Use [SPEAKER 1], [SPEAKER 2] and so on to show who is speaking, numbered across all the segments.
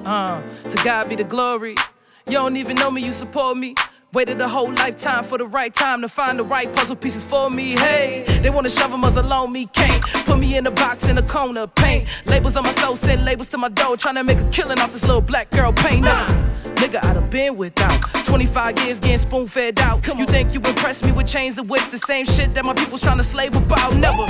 [SPEAKER 1] To God be the glory. You don't even know me, you support me. Waited a whole lifetime for the right time to find the right puzzle pieces for me. Hey, they wanna shove them as alone, me can't. Put me in a box in a corner, paint. Labels on my soul, send labels to my door. Tryna make a killing off this little black girl paint. Nigga, I done been without 25 years getting spoon-fed out. You think you impress me with chains and whips? The same shit that my people's tryna slave about. Never.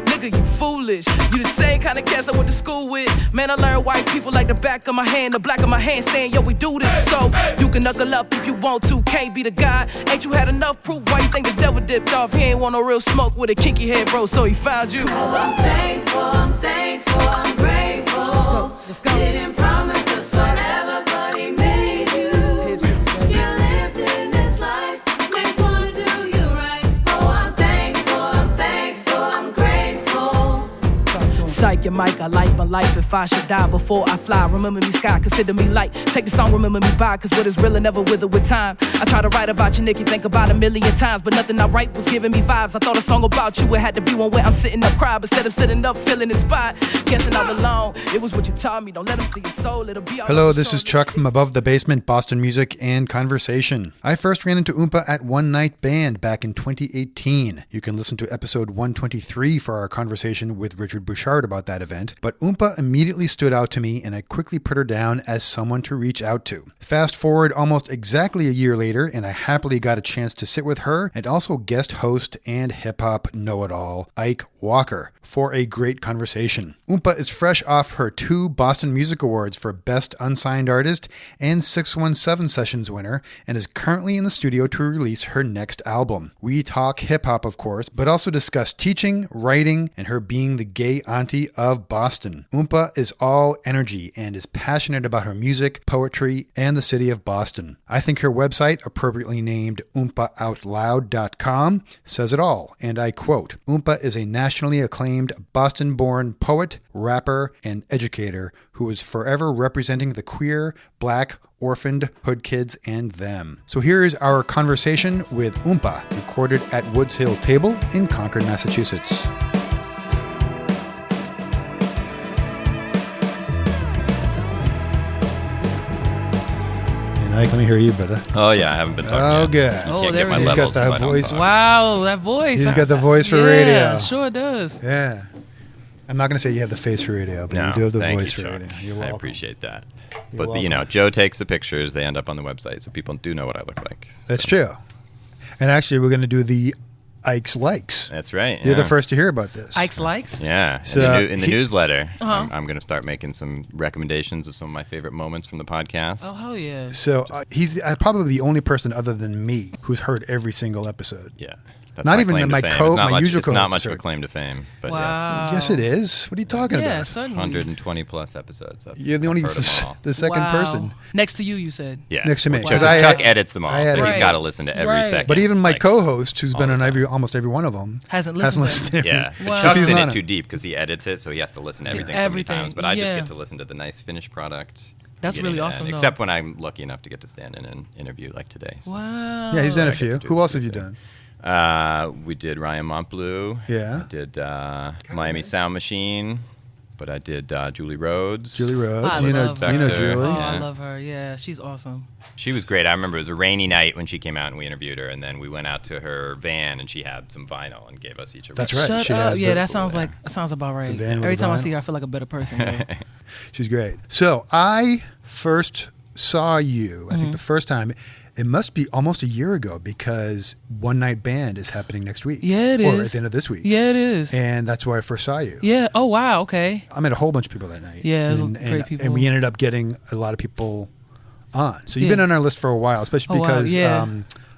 [SPEAKER 1] Nigga, you foolish. You the same kind of cats I went to school with. Man, I learned white people like the back of my hand, the black of my hand, saying, yo, we do this. So, you can knuckle up if you want to. Can't be the guy. Ain't you had enough proof? Why you think the devil dipped off? He ain't want no real smoke with a kinky head, bro, so he found you.
[SPEAKER 2] Oh, I'm thankful, I'm grateful.
[SPEAKER 1] Let's go.
[SPEAKER 2] Didn't promise us forever, but he made you. You lived in this life, makes wanna do you right. Oh, I'm thankful, I'm grateful.
[SPEAKER 1] Psych your mic, I like my life. If I should die before I fly, remember me sky, consider me light. Take the song, remember me by, cause what is real and never wither with time. I try to write about you, Nicky, think about a million times, but nothing I write was giving me vibes. I thought a song about you, it had to be one where I'm sitting up crying, instead of sitting up feeling inspired. Guessing I'm alone, it was what you taught me, don't let them steal your soul, it'll be all.
[SPEAKER 3] Hello, this is Chuck from Above the Basement, Boston Music and Conversation. I first ran into Oompa at One Night Band back in 2018. You can listen to episode 123 for our conversation with Richard Bouchard about that event, but Oompa immediately stood out to me and I quickly put her down as someone to reach out to. Fast forward almost exactly a year later and I happily got a chance to sit with her and also guest host and hip-hop know-it-all Ike Walker for a great conversation. Oompa is fresh off her 2 Boston Music Awards for Best Unsigned Artist and 617 Sessions winner and is currently in the studio to release her next album. We talk hip-hop, of course, but also discuss teaching, writing, and her being the gay auntie of Boston. Oompa is all energy and is passionate about her music, poetry, and the city of Boston. I think her website, appropriately named oompaoutloud.com, says it all, and I quote, Oompa is a nationally acclaimed Boston-born poet, rapper, and educator who is forever representing the queer, black, orphaned, hood kids, and them. So here is our conversation with Oompa, recorded at Woods Hill Table in Concord, Massachusetts. Ike, let me hear you, brother.
[SPEAKER 4] Oh, yeah, I haven't been talking yet.
[SPEAKER 3] Oh, good.
[SPEAKER 4] I can't get my
[SPEAKER 3] He's
[SPEAKER 4] levels
[SPEAKER 3] got that voice.
[SPEAKER 1] Wow, that voice.
[SPEAKER 3] He's got the voice for radio.
[SPEAKER 1] Yeah, sure does.
[SPEAKER 3] Yeah. I'm not going to say you have the face for radio, but you do have the voice for radio. You're welcome.
[SPEAKER 4] I appreciate that. But, you know, Joe takes the pictures. They end up on the website, so people do know what I look like.
[SPEAKER 3] That's true. And actually, we're going to do the Ike's Likes.
[SPEAKER 4] That's right. Yeah.
[SPEAKER 3] You're the first to hear about this.
[SPEAKER 1] Ike's Likes?
[SPEAKER 4] Yeah.
[SPEAKER 3] So
[SPEAKER 4] in the newsletter, I'm going to start making some recommendations of some of my favorite moments from the podcast.
[SPEAKER 1] Oh, hell yeah.
[SPEAKER 3] So he's probably the only person other than me who's heard every single episode.
[SPEAKER 4] Yeah. That's
[SPEAKER 3] not
[SPEAKER 4] my
[SPEAKER 3] even
[SPEAKER 4] claim
[SPEAKER 3] my
[SPEAKER 4] to fame.
[SPEAKER 3] usual
[SPEAKER 4] It's not
[SPEAKER 3] co-host
[SPEAKER 4] much of a
[SPEAKER 3] heard.
[SPEAKER 4] claim to fame, but
[SPEAKER 1] Wow.
[SPEAKER 3] Yes, it is. What are you talking
[SPEAKER 1] Yeah,
[SPEAKER 3] about?
[SPEAKER 1] certainly.
[SPEAKER 4] 120 plus episodes.
[SPEAKER 3] You're the only
[SPEAKER 4] I've heard them all.
[SPEAKER 3] the second
[SPEAKER 1] Wow.
[SPEAKER 3] person.
[SPEAKER 1] Next to you said.
[SPEAKER 4] Yeah.
[SPEAKER 3] Next to me.
[SPEAKER 4] Well,
[SPEAKER 3] Because
[SPEAKER 4] Chuck edits them all, so
[SPEAKER 3] edit
[SPEAKER 4] he's
[SPEAKER 1] them.
[SPEAKER 4] got to listen to every
[SPEAKER 1] Right.
[SPEAKER 4] second.
[SPEAKER 3] But even my
[SPEAKER 4] like,
[SPEAKER 3] co-host, who's been
[SPEAKER 4] all
[SPEAKER 3] on
[SPEAKER 4] the
[SPEAKER 3] almost every one of them,
[SPEAKER 1] Hasn't listened to it.
[SPEAKER 4] Yeah,
[SPEAKER 1] Wow.
[SPEAKER 4] but
[SPEAKER 1] If
[SPEAKER 4] Chuck's
[SPEAKER 3] he's
[SPEAKER 4] in
[SPEAKER 3] not
[SPEAKER 4] it
[SPEAKER 3] a-
[SPEAKER 4] too deep because he edits it, so he has to listen to everything so many
[SPEAKER 1] Everything,
[SPEAKER 4] times. But I just
[SPEAKER 1] yeah.
[SPEAKER 4] get to listen to the nice finished product.
[SPEAKER 1] That's
[SPEAKER 4] beginning
[SPEAKER 1] really
[SPEAKER 4] to
[SPEAKER 1] awesome,
[SPEAKER 4] end,
[SPEAKER 1] though.
[SPEAKER 4] except when I'm lucky enough to get to stand in an interview like today. So.
[SPEAKER 1] Wow.
[SPEAKER 3] yeah, he's done a
[SPEAKER 4] I get
[SPEAKER 3] few.
[SPEAKER 4] to do
[SPEAKER 3] Who
[SPEAKER 4] a
[SPEAKER 3] else
[SPEAKER 4] few
[SPEAKER 3] have you
[SPEAKER 4] things.
[SPEAKER 3] done?
[SPEAKER 4] We did Ryan Montbleu.
[SPEAKER 3] Yeah.
[SPEAKER 4] I did Miami Sound Machine. But I did Julie Rhodes.
[SPEAKER 3] Julie Rhodes.
[SPEAKER 1] I
[SPEAKER 3] You
[SPEAKER 1] love
[SPEAKER 3] know
[SPEAKER 4] her.
[SPEAKER 3] Julie.
[SPEAKER 1] Oh,
[SPEAKER 4] Yeah.
[SPEAKER 1] I love her. Yeah, she's awesome.
[SPEAKER 4] She was great. I remember it was a rainy night when she came out and we interviewed her, and then we went out to her van and she had some vinyl and gave us each a
[SPEAKER 3] That's
[SPEAKER 4] record.
[SPEAKER 3] right.
[SPEAKER 1] Shut
[SPEAKER 3] She
[SPEAKER 1] up.
[SPEAKER 3] has
[SPEAKER 1] Yeah,
[SPEAKER 3] the-
[SPEAKER 1] that sounds about right.
[SPEAKER 3] van with
[SPEAKER 1] Every
[SPEAKER 3] the
[SPEAKER 1] time I
[SPEAKER 3] vinyl.
[SPEAKER 1] see her, I feel like a better person. though.
[SPEAKER 3] She's great. So I first saw you, I think the first time, it must be almost a year ago because One Night Band is happening next week.
[SPEAKER 1] Yeah, it
[SPEAKER 3] or
[SPEAKER 1] is.
[SPEAKER 3] at the end of this week.
[SPEAKER 1] Yeah, it is.
[SPEAKER 3] And that's where I first saw you.
[SPEAKER 1] Yeah. Oh, wow. Okay.
[SPEAKER 3] I met a whole bunch of people that night.
[SPEAKER 1] Yeah, it was
[SPEAKER 3] and,
[SPEAKER 1] great people.
[SPEAKER 3] And we ended up getting a lot of people on. So you've
[SPEAKER 1] Yeah.
[SPEAKER 3] been on our list for a while, especially
[SPEAKER 1] Oh, wow,
[SPEAKER 3] because
[SPEAKER 1] yeah.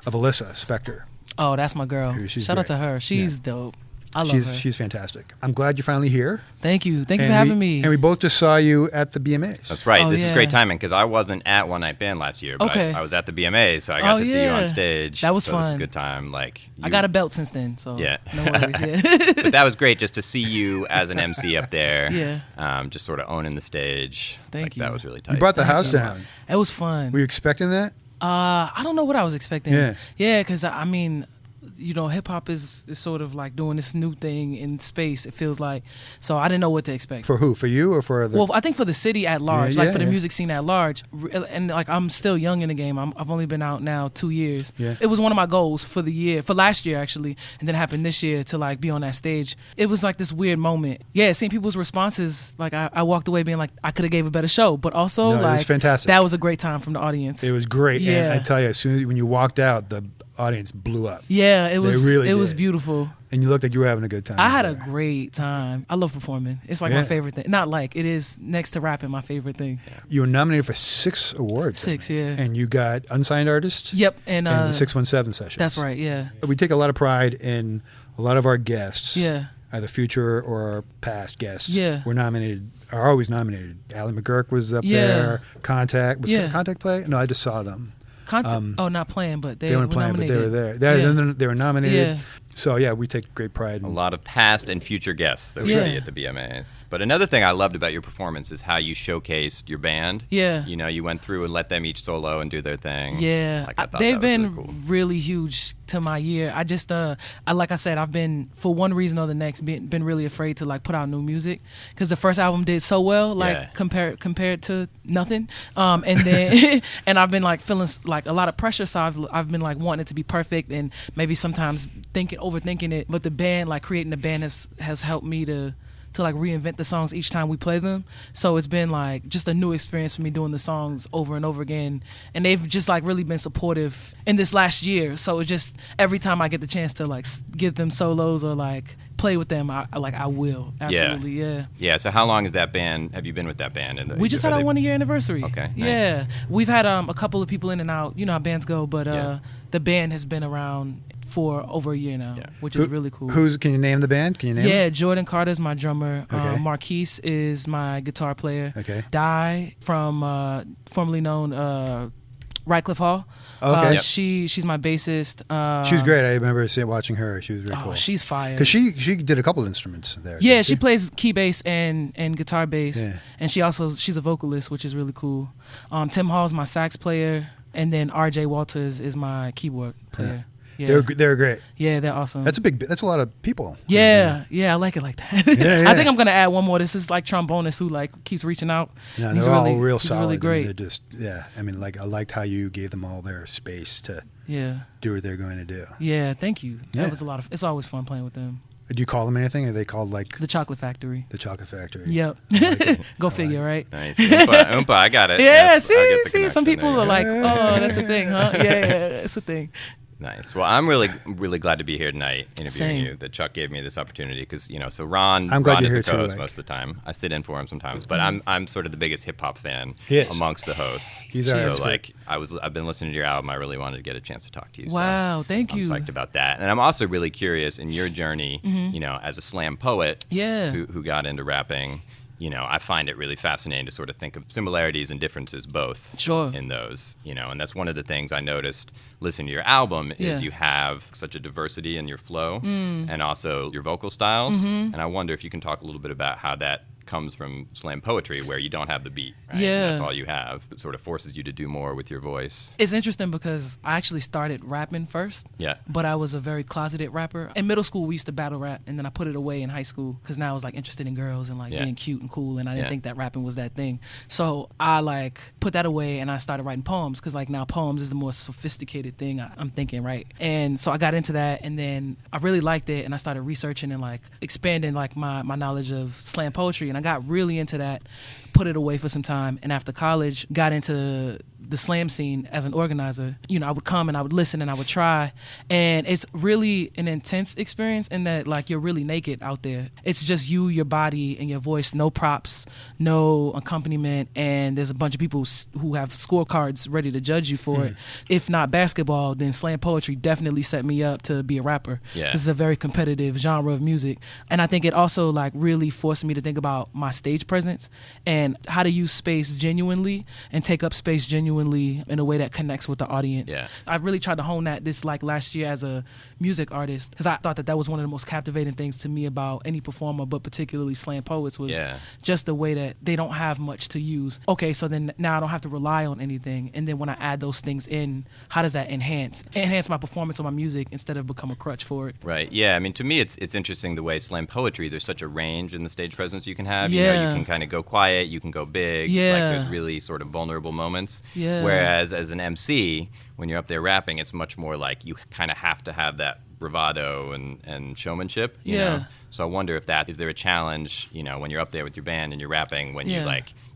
[SPEAKER 3] of Alyssa Spector.
[SPEAKER 1] Oh, that's my girl.
[SPEAKER 3] She's
[SPEAKER 1] Shout out
[SPEAKER 3] great.
[SPEAKER 1] to her. She's dope. I love her.
[SPEAKER 3] She's fantastic. I'm glad you're finally here.
[SPEAKER 1] Thank you. Thank you
[SPEAKER 3] And
[SPEAKER 1] for having me.
[SPEAKER 3] And we both just saw you at the BMAs.
[SPEAKER 4] That's right.
[SPEAKER 1] Oh,
[SPEAKER 4] This is
[SPEAKER 1] yeah.
[SPEAKER 4] great timing because I wasn't at One Night Band last year, but
[SPEAKER 1] Okay.
[SPEAKER 4] I was at the BMA, so I got
[SPEAKER 1] Oh,
[SPEAKER 4] to see you on
[SPEAKER 1] yeah.
[SPEAKER 4] stage.
[SPEAKER 1] That was
[SPEAKER 4] so It was
[SPEAKER 1] fun.
[SPEAKER 4] a good time. Like
[SPEAKER 1] I got a belt since then, so
[SPEAKER 4] Yeah.
[SPEAKER 1] no worries. Yeah.
[SPEAKER 4] But that was great just to see you as an MC up there.
[SPEAKER 1] Yeah.
[SPEAKER 4] Just sort of owning the stage.
[SPEAKER 1] Thank you.
[SPEAKER 4] That was really tight.
[SPEAKER 3] You brought the house down.
[SPEAKER 1] It was fun.
[SPEAKER 3] Were you expecting that?
[SPEAKER 1] I don't know what I was expecting.
[SPEAKER 3] Yeah.
[SPEAKER 1] Yeah, because I mean, hip hop is sort of like doing this new thing in space. It feels like, so I didn't know what to expect.
[SPEAKER 3] For who? For you or for the?
[SPEAKER 1] Well, I think for the city at large,
[SPEAKER 3] Yeah,
[SPEAKER 1] for the
[SPEAKER 3] yeah.
[SPEAKER 1] music scene at large, and like I'm still young in the game. I've only been out now 2 years.
[SPEAKER 3] Yeah.
[SPEAKER 1] It was one of my goals for last year actually, and then it happened this year to like be on that stage. It was like this weird moment. Yeah, seeing people's responses, like I walked away being like I could have gave a better show, but also
[SPEAKER 3] No, it was
[SPEAKER 1] like
[SPEAKER 3] fantastic.
[SPEAKER 1] that was a great time from the audience.
[SPEAKER 3] It was great. And
[SPEAKER 1] Yeah.
[SPEAKER 3] I tell you, as soon as when you walked out, the audience blew up.
[SPEAKER 1] Yeah, it was
[SPEAKER 3] really
[SPEAKER 1] it was
[SPEAKER 3] did.
[SPEAKER 1] beautiful.
[SPEAKER 3] And you looked like you were having a good time.
[SPEAKER 1] I had a
[SPEAKER 3] there.
[SPEAKER 1] great time. I love performing. It's like
[SPEAKER 3] Yeah.
[SPEAKER 1] my favorite thing. Not like it is next to rapping my favorite thing.
[SPEAKER 3] You were nominated for 6 awards.
[SPEAKER 1] 6,
[SPEAKER 3] I think.
[SPEAKER 1] yeah.
[SPEAKER 3] And you got Unsigned Artist.
[SPEAKER 1] Yep, and
[SPEAKER 3] And the 617 sessions.
[SPEAKER 1] that's right. Yeah,
[SPEAKER 3] We take a lot of pride in a lot of our guests.
[SPEAKER 1] Yeah.
[SPEAKER 3] Either future or past guests.
[SPEAKER 1] Yeah.
[SPEAKER 3] Were nominated. Are always nominated. Alan McGurk was up
[SPEAKER 1] Yeah.
[SPEAKER 3] there. Contact. Was
[SPEAKER 1] Yeah.
[SPEAKER 3] Contact play? No, I just saw them.
[SPEAKER 1] not playing, but
[SPEAKER 3] They weren't
[SPEAKER 1] were
[SPEAKER 3] playing, but they were
[SPEAKER 1] nominated.
[SPEAKER 3] there.
[SPEAKER 1] Yeah.
[SPEAKER 3] They were nominated.
[SPEAKER 1] Yeah.
[SPEAKER 3] So yeah, we take great pride
[SPEAKER 4] A
[SPEAKER 3] in
[SPEAKER 4] lot of past and future guests that we
[SPEAKER 1] Yeah.
[SPEAKER 4] see at the BMAs. But another thing I loved about your performance is how you showcased your band.
[SPEAKER 1] Yeah.
[SPEAKER 4] You know, you went through and let them each solo and do their thing.
[SPEAKER 1] Yeah,
[SPEAKER 4] Like, I thought
[SPEAKER 1] they've
[SPEAKER 4] that was
[SPEAKER 1] been
[SPEAKER 4] really cool.
[SPEAKER 1] really huge to my year. I just, like I said, I've been for one reason or the next been really afraid to like put out new music because the first album did so well, like
[SPEAKER 4] Yeah.
[SPEAKER 1] compared to nothing. And then and I've been like feeling like a lot of pressure, so I've been like wanting it to be perfect and maybe sometimes overthinking it. But the band, like creating the band, has helped me to like reinvent the songs each time we play them. So it's been like just a new experience for me doing the songs over and over again. And they've just like really been supportive in this last year. So it's just every time I get the chance to like give them solos or like play with them, I will. Absolutely, yeah.
[SPEAKER 4] Yeah, so how long has that band, have you been with that band?
[SPEAKER 1] We just had our 1 year anniversary.
[SPEAKER 4] Okay, nice.
[SPEAKER 1] Yeah. We've had a couple of people in and out. You know how bands go, but
[SPEAKER 4] Yeah.
[SPEAKER 1] the band has been around for over a year now,
[SPEAKER 4] Yeah.
[SPEAKER 1] which is really cool.
[SPEAKER 3] Can you name the band? Can you name
[SPEAKER 1] Yeah,
[SPEAKER 3] it?
[SPEAKER 1] Jordan Carter's my drummer.
[SPEAKER 3] Okay.
[SPEAKER 1] Marquise is my guitar player.
[SPEAKER 3] Okay.
[SPEAKER 1] Di from formerly known Radcliffe Hall.
[SPEAKER 3] Okay. Yep.
[SPEAKER 1] She's my bassist.
[SPEAKER 3] She was great. I remember watching her. She was really cool.
[SPEAKER 1] She's fire.
[SPEAKER 3] Because she did a couple of instruments there.
[SPEAKER 1] Yeah,
[SPEAKER 3] didn't
[SPEAKER 1] she plays key bass and guitar bass,
[SPEAKER 3] Yeah.
[SPEAKER 1] and she's a vocalist, which is really cool. Tim Hall's my sax player, and then R.J. Walters is my keyboard player. Yeah,
[SPEAKER 3] They're great.
[SPEAKER 1] yeah, they're awesome.
[SPEAKER 3] That's a lot of people.
[SPEAKER 1] yeah, I like it like that.
[SPEAKER 3] Yeah.
[SPEAKER 1] I think I'm gonna add one more. This is like trombonist who like keeps reaching out.
[SPEAKER 3] Yeah,
[SPEAKER 1] He's
[SPEAKER 3] they're all
[SPEAKER 1] really-
[SPEAKER 3] real
[SPEAKER 1] he's
[SPEAKER 3] solid.
[SPEAKER 1] really great.
[SPEAKER 3] I mean, they're just I mean, like I liked how you gave them all their space to
[SPEAKER 1] Yeah,
[SPEAKER 3] do what they're going to do.
[SPEAKER 1] yeah. Thank you.
[SPEAKER 3] Yeah.
[SPEAKER 1] That was a lot of. It's always fun playing with them.
[SPEAKER 3] Do you call them anything? Are they called like
[SPEAKER 1] The Chocolate Factory.
[SPEAKER 3] the Chocolate Factory?
[SPEAKER 1] Yep. Go figure, right?
[SPEAKER 4] Nice. Oompa, I got it.
[SPEAKER 1] Yeah.
[SPEAKER 4] Yes, I get the
[SPEAKER 1] See. Some
[SPEAKER 4] connection
[SPEAKER 1] people
[SPEAKER 4] there.
[SPEAKER 1] are like, oh, that's a thing, huh? Yeah, it's a thing.
[SPEAKER 4] Nice. Well, I'm really glad to be here tonight interviewing
[SPEAKER 1] Same.
[SPEAKER 4] you. That Chuck gave me this opportunity because so Ron
[SPEAKER 3] I'm glad
[SPEAKER 4] Ron
[SPEAKER 3] you're
[SPEAKER 4] is the
[SPEAKER 3] here too,
[SPEAKER 4] co-host
[SPEAKER 3] Ike.
[SPEAKER 4] most of the time. I sit in for him sometimes, but
[SPEAKER 1] Mm-hmm.
[SPEAKER 4] I'm sort of the biggest hip hop fan
[SPEAKER 3] He is.
[SPEAKER 4] amongst the hosts.
[SPEAKER 3] He's our
[SPEAKER 4] so
[SPEAKER 3] expert.
[SPEAKER 4] like I've been listening to your album. I really wanted to get a chance to talk to you. so
[SPEAKER 1] Wow, thank
[SPEAKER 4] I'm
[SPEAKER 1] you.
[SPEAKER 4] psyched about that, and I'm also really curious in your journey. As a slam poet,
[SPEAKER 1] Mm-hmm. Yeah.
[SPEAKER 4] who got into rapping. I find it really fascinating to sort of think of similarities and differences both
[SPEAKER 1] Sure.
[SPEAKER 4] in those, and that's one of the things I noticed listening to your album is
[SPEAKER 1] Yeah.
[SPEAKER 4] you have such a diversity in your flow and also your vocal styles. And I wonder if you can talk a little bit about how that comes from slam poetry where you don't have the beat, right?
[SPEAKER 1] Yeah.
[SPEAKER 4] And that's all you have. It sort of forces you to do more with your voice.
[SPEAKER 1] It's interesting because I actually started rapping first.
[SPEAKER 4] Yeah.
[SPEAKER 1] But I was a very closeted rapper. In middle school, we used to battle rap, and then I put it away in high school because now I was like interested in girls and like
[SPEAKER 4] Yeah.
[SPEAKER 1] being cute and cool, and I didn't
[SPEAKER 4] Yeah.
[SPEAKER 1] think that rapping was that thing. So I like put that away and I started writing poems because like now poems is the more sophisticated thing I'm thinking, right? And so I got into that, and then I really liked it, and I started researching and like expanding like my knowledge of slam poetry, and I got really into that. Put it away for some time, and after college, got into the slam scene as an organizer. I would come and I would listen and I would try, and it's really an intense experience in that like you're really naked out there. It's just you, your body, and your voice. No props, no accompaniment, and there's a bunch of people who have scorecards ready to judge you for it. If not basketball, then slam poetry definitely set me up to be a rapper.
[SPEAKER 4] Yeah.
[SPEAKER 1] This is a very competitive genre of music, and I think it also like really forced me to think about my stage presence and how to use space genuinely and take up space genuinely genuinely in a way that connects with the audience.
[SPEAKER 4] Yeah.
[SPEAKER 1] I really tried to hone that this like last year as a music artist, because I thought that was one of the most captivating things to me about any performer, but particularly slam poets, was just the way that they don't have much to use. Okay, so then now I don't have to rely on anything, and then when I add those things in, how does that enhance my performance or my music instead of become a crutch for it?
[SPEAKER 4] Right. Yeah. I mean, to me, it's interesting the way slam poetry. There's such a range in the stage presence you can have. You know, you can kind of go quiet, you can go big.
[SPEAKER 1] Yeah.
[SPEAKER 4] Like there's really sort of vulnerable moments.
[SPEAKER 1] Yeah.
[SPEAKER 4] Whereas as an MC, when you're up there rapping, it's much more like you kind of have to have that bravado and showmanship. You know? So I wonder if is there a challenge, you know, when you're up there with your band and you're rapping, when you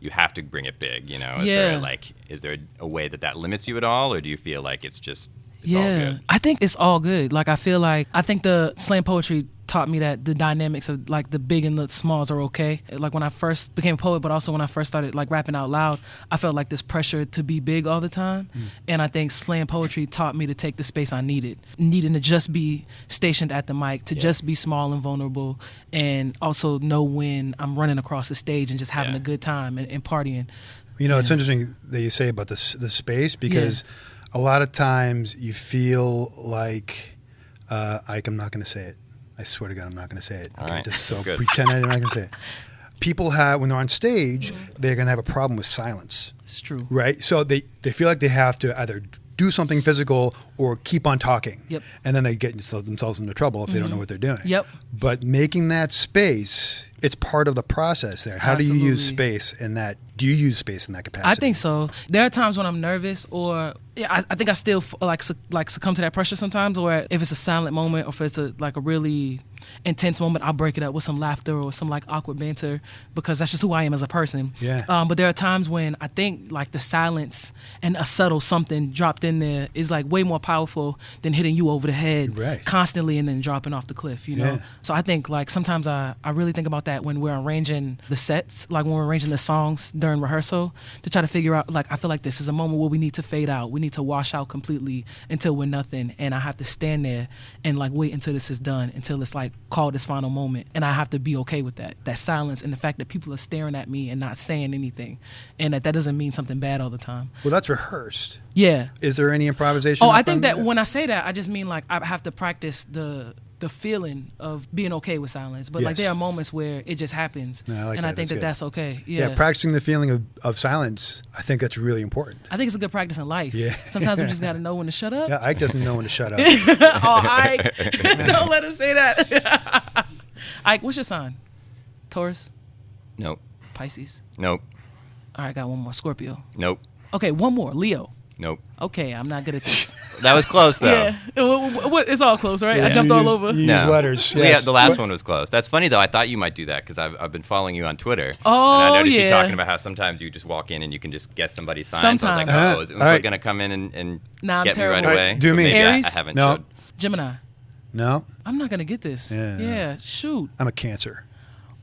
[SPEAKER 4] you have to bring it big, you know? Is there a way that limits you at all, or do you feel like it's all good?
[SPEAKER 1] I think it's all good. Like I think the slam poetry taught me that the dynamics of like the big and the smalls are okay. Like when I first became a poet, but also when I first started like rapping out loud, I felt like this pressure to be big all the time. And I think slam poetry taught me to take the space I needing to just be stationed at the mic, to just be small and vulnerable, and also know when I'm running across the stage and just having a good time and partying.
[SPEAKER 3] You know, it's interesting that you say about the space, because a lot of times you feel like, Ike, I'm not going to say it. I swear to God, I'm not going to say it. Okay, just so pretend I'm not going to say it. People when they're on stage, they're going to have a problem with silence.
[SPEAKER 1] It's true.
[SPEAKER 3] Right? So they feel like they have to either do something physical or keep on talking.
[SPEAKER 1] Yep.
[SPEAKER 3] And then they get themselves into trouble if they don't know what they're doing.
[SPEAKER 1] Yep.
[SPEAKER 3] But making that space, it's part of the process there. How do you use space in that? Do you use space in that capacity?
[SPEAKER 1] I think so. There are times when I'm nervous, or I think I still like succumb to that pressure sometimes, where if it's a silent moment or if it's a really intense moment, I'll break it up with some laughter or some like awkward banter, because that's just who I am as a person.
[SPEAKER 3] Yeah.
[SPEAKER 1] But there are times when I think like the silence and a subtle something dropped in there is like way more powerful than hitting you over the head constantly and then dropping off the cliff, you know? So I think like sometimes I really think about that when we're arranging the sets, like when we're arranging the songs during rehearsal, to try to figure out, like, I feel like this is a moment where we need to fade out. We need to wash out completely until we're nothing. And I have to stand there and like wait until this is done, until it's like called this final moment. And I have to be okay with that silence and the fact that people are staring at me and not saying anything. And that doesn't mean something bad all the time.
[SPEAKER 3] Well, that's rehearsed.
[SPEAKER 1] Yeah.
[SPEAKER 3] Is there any improvisation?
[SPEAKER 1] Oh, I think that when I say that, I just mean like I have to practice the feeling of being okay with silence. But like there are moments where it just happens.
[SPEAKER 3] No,
[SPEAKER 1] and I think that's okay. Yeah,
[SPEAKER 3] practicing the feeling of silence, I think that's really important.
[SPEAKER 1] I think it's a good practice in life.
[SPEAKER 3] Yeah.
[SPEAKER 1] Sometimes we just got to know when to shut up.
[SPEAKER 3] Yeah, Ike doesn't know when to shut up.
[SPEAKER 1] Oh, Ike. Don't let him say that. Ike, what's your sign? Taurus?
[SPEAKER 4] Nope.
[SPEAKER 1] Pisces?
[SPEAKER 4] Nope.
[SPEAKER 1] All right, got one more. Scorpio?
[SPEAKER 4] Nope.
[SPEAKER 1] Okay, one more. Leo?
[SPEAKER 4] Nope.
[SPEAKER 1] Okay, I'm not good at this.
[SPEAKER 4] That was close, though.
[SPEAKER 1] Yeah. It's all close, right? I jumped all over.
[SPEAKER 3] You use letters. Yes.
[SPEAKER 4] The last one was close. That's funny, though. I thought you might do that because I've been following you on Twitter.
[SPEAKER 1] Oh,
[SPEAKER 4] and I noticed
[SPEAKER 1] yeah.
[SPEAKER 4] you talking about how sometimes you just walk in and you can just guess somebody's sign.
[SPEAKER 1] Sometimes.
[SPEAKER 4] So I was like, is Oompa
[SPEAKER 3] right.
[SPEAKER 4] going to come in and
[SPEAKER 1] Nah, I'm
[SPEAKER 4] get me right
[SPEAKER 1] terrible.
[SPEAKER 4] away?
[SPEAKER 3] Do me.
[SPEAKER 4] Maybe
[SPEAKER 1] Aries?
[SPEAKER 4] I haven't
[SPEAKER 3] No.
[SPEAKER 4] showed.
[SPEAKER 1] Gemini?
[SPEAKER 3] No,
[SPEAKER 1] I'm not going to get this.
[SPEAKER 3] Yeah.
[SPEAKER 1] Shoot.
[SPEAKER 3] I'm a Cancer.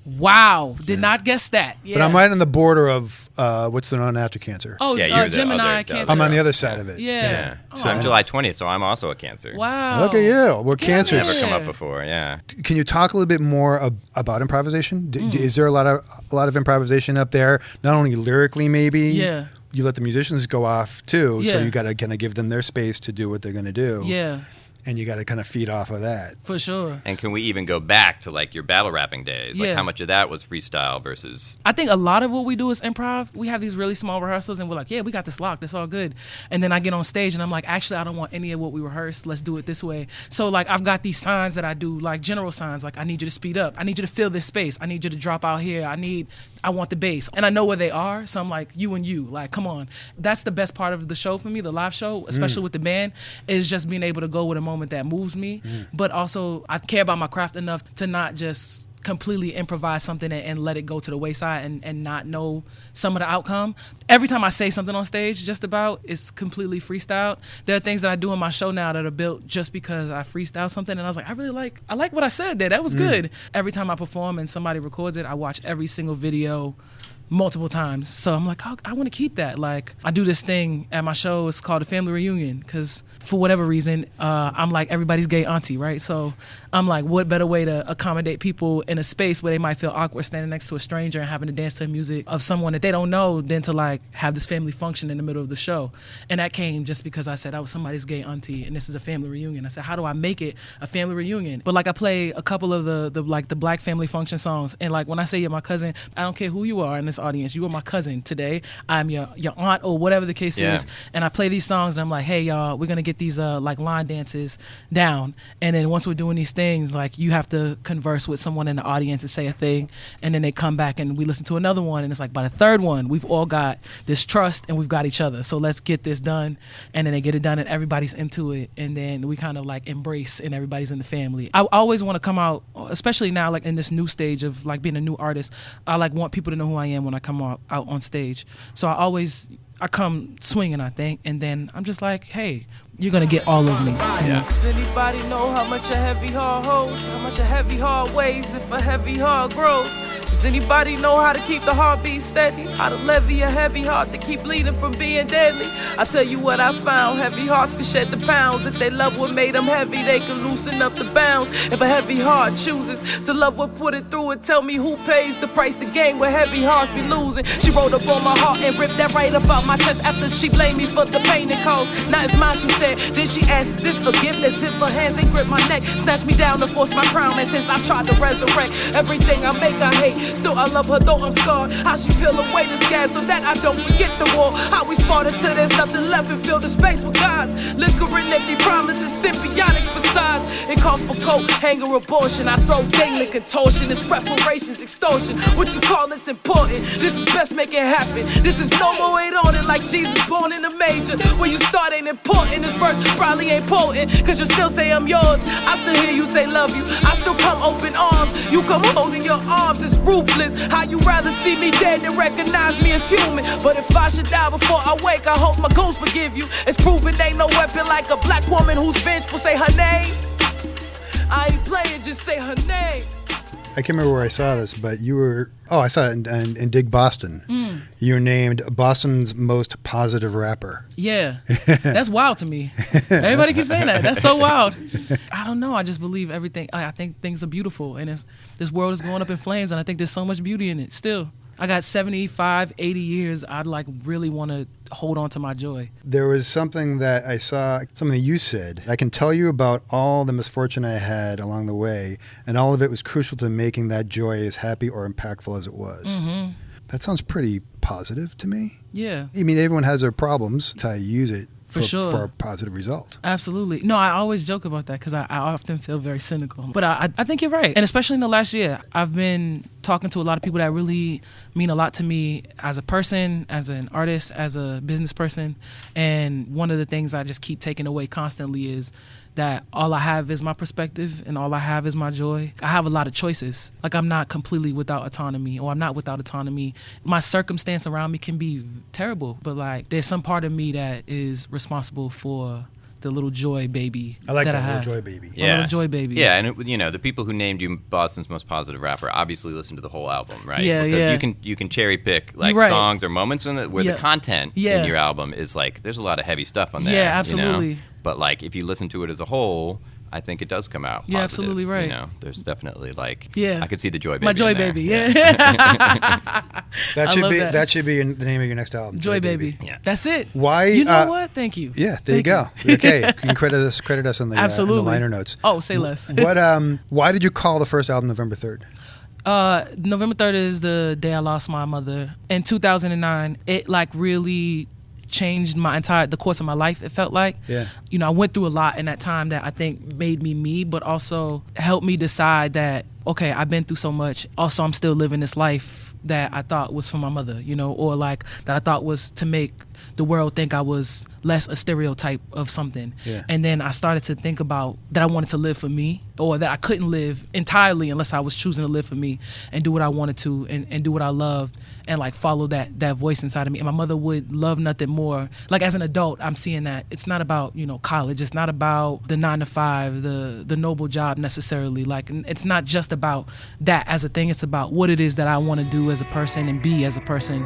[SPEAKER 1] Wow. Did not guess that. Yeah.
[SPEAKER 3] But I'm right on the border of what's the one after Cancer.
[SPEAKER 1] Oh,
[SPEAKER 4] Yeah, you're the
[SPEAKER 1] Gemini,
[SPEAKER 4] other-
[SPEAKER 1] Cancer.
[SPEAKER 3] I'm on the other side of it.
[SPEAKER 1] Yeah.
[SPEAKER 4] So I'm July 20th, so I'm also a Cancer.
[SPEAKER 1] Wow.
[SPEAKER 3] Look at you. We're Cancers.
[SPEAKER 4] Never come
[SPEAKER 1] Yeah.
[SPEAKER 4] up before, yeah.
[SPEAKER 3] Can you talk a little bit more about improvisation? Is there a lot of improvisation up there? Not only lyrically, maybe.
[SPEAKER 1] Yeah.
[SPEAKER 3] You let the musicians go off too, so
[SPEAKER 1] Yeah.
[SPEAKER 3] you got to kind of give them their space to do what they're going to do.
[SPEAKER 1] Yeah,
[SPEAKER 3] And you got to kind of feed off of that.
[SPEAKER 1] for sure.
[SPEAKER 4] And can we even go back to like your battle rapping days? Like
[SPEAKER 1] Yeah.
[SPEAKER 4] how much of that was freestyle versus...
[SPEAKER 1] I think a lot of what we do is improv. We have these really small rehearsals and we're like, yeah, we got this locked. It's all good. And then I get on stage and I'm like, actually, I don't want any of what we rehearsed. Let's do it this way. So like I've got these signs that I do, like general signs, like I need you to speed up. I need you to fill this space. I need you to drop out here. I want the bass. And I know where they are. So I'm like, you and you, like, come on. That's the best part of the show for me, the live show, especially with the band, is just being able to go with a moment that moves me. But also I care about my craft enough to not just completely improvise something and let it go to the wayside and not know some of the outcome. Every time I say something on stage, just about, it's completely freestyled. There are things that I do in my show now that are built just because I freestyle something and I was like, I like what I said there. That was good. Every time I perform and somebody records it, I watch every single video multiple times. So I'm like, oh, I want to keep that. Like, I do this thing at my show. It's called a family reunion because for whatever reason, I'm like everybody's gay auntie, right? So I'm like, what better way to accommodate people in a space where they might feel awkward standing next to a stranger and having to dance to the music of someone that they don't know than to like have this family function in the middle of the show. And that came just because I said I was somebody's gay auntie and this is a family reunion. I said, how do I make it a family reunion? But like I play a couple of the black family function songs, and like when I say you're my cousin, I don't care who you are in this audience, you are my cousin today. I'm your aunt or whatever the case is. And I play these songs and I'm like, hey y'all, we're gonna get these like line dances down, and then once we're doing these things, like you have to converse with someone in the audience and say a thing, and then they come back and we listen to another one, and it's like by the third one we've all got this trust and we've got each other, so let's get this done. And then they get it done and everybody's into it, and then we kind of like embrace and everybody's in the family. I always want to come out, especially now like in this new stage of like being a new artist, I like want people to know who I am when I come out on stage. So I come swinging, I think, and then I'm just like, hey, you're gonna get all of me. Does anybody know how much a heavy heart holds? How much a heavy heart weighs if a heavy heart grows? Does anybody know how to keep the heartbeat steady? How to levy a heavy heart to keep bleeding from being deadly? I tell you what I found, heavy hearts can shed the pounds. If they love what made them heavy, they can loosen up the bounds. If a heavy heart chooses to love what put it through it, tell me who pays the price the game where heavy hearts be losing. She rolled up on my heart and ripped that right up out my chest after she blamed me for the pain it caused. Now it's mine, she said. Then she asked, is this a gift? As if her hands, they grip my neck, snatch me down to force my crown. And since I tried to resurrect everything I make, I hate. Still I love her though I'm scarred. How she peel away the scab so that I don't forget the war. How we sparred till there's nothing left and fill the space with gods. Liquor and empty promises, symbiotic facades. It calls for coke, hanger, abortion. I throw daily contortion, it's reparations, extortion. What you call it's important. This is best, make it happen. This is no more wait on it like Jesus born in a major. Where you start ain't important, this verse probably ain't potent. Cause you still say I'm yours, I still hear you say love you. I still come open arms, you come holding your arms. It's ruthless, how you rather see me dead than recognize me as human. But if I should die before I wake, I hope my ghost forgive you. It's proven ain't no weapon like a black woman who's vengeful. Say her name, I ain't playing, just say her name.
[SPEAKER 3] I can't remember where I saw this, but I saw it in Dig Boston. You were named Boston's most positive rapper.
[SPEAKER 1] Yeah, that's wild to me. Everybody keeps saying that. That's so wild. I don't know. I just believe everything. I think things are beautiful, and this world is going up in flames, and I think there's so much beauty in it still. I got 75, 80 years. I'd like really want to hold on to my joy.
[SPEAKER 3] There was something that I saw, something you said. I can tell you about all the misfortune I had along the way, and all of it was crucial to making that joy as happy or impactful as it was. Mm-hmm. That sounds pretty positive to me.
[SPEAKER 1] Yeah.
[SPEAKER 3] I mean, everyone has their problems. That's how you use it.
[SPEAKER 1] For sure.
[SPEAKER 3] For a positive result.
[SPEAKER 1] Absolutely. No, I always joke about that because I often feel very cynical. But I think you're right. And especially in the last year, I've been talking to a lot of people that really mean a lot to me as a person, as an artist, as a business person. And one of the things I just keep taking away constantly is that all I have is my perspective and all I have is my joy. I have a lot of choices. Like I'm not completely without autonomy, or I'm not without autonomy. My circumstance around me can be terrible, but like there's some part of me that is responsible for the little joy baby.
[SPEAKER 3] I like that
[SPEAKER 1] little
[SPEAKER 3] joy baby.
[SPEAKER 1] Yeah. A little joy baby.
[SPEAKER 4] Yeah, and the people who named you Boston's most positive rapper obviously listen to the whole album, right?
[SPEAKER 1] Yeah,
[SPEAKER 4] because you can cherry pick like songs or moments in it where the content in your album is like there's a lot of heavy stuff on there.
[SPEAKER 1] Yeah, absolutely.
[SPEAKER 4] You know? But like if you listen to it as a whole, I think it does come out positive.
[SPEAKER 1] Yeah, absolutely right.
[SPEAKER 4] You know, there's definitely like I could see the joy baby.
[SPEAKER 1] My joy
[SPEAKER 4] in there.
[SPEAKER 1] baby. Yeah.
[SPEAKER 3] That should be the name of your next album.
[SPEAKER 1] Joy baby.
[SPEAKER 4] Yeah.
[SPEAKER 1] That's it.
[SPEAKER 3] Why?
[SPEAKER 1] You know what? Thank you.
[SPEAKER 3] Yeah, there you go. Okay, you can credit us on the, in the liner notes.
[SPEAKER 1] Oh, say less.
[SPEAKER 3] Why did you call the first album November 3rd?
[SPEAKER 1] November 3rd is the day I lost my mother. In 2009, it like really changed the course of my life, it felt like.
[SPEAKER 3] Yeah.
[SPEAKER 1] You know, I went through a lot in that time that I think made me, but also helped me decide that, okay, I've been through so much. Also, I'm still living this life that I thought was for my mother, you know, or like that I thought was to make the world think I was less a stereotype of something.
[SPEAKER 3] Yeah.
[SPEAKER 1] And then I started to think about that I wanted to live for me, or that I couldn't live entirely unless I was choosing to live for me and do what I wanted to and do what I loved and like follow that voice inside of me. And my mother would love nothing more. Like as an adult, I'm seeing that it's not about, you know, college. It's not about the 9 to 5, the noble job necessarily. Like it's not just about that as a thing. It's about what it is that I want to do as a person and be as a person.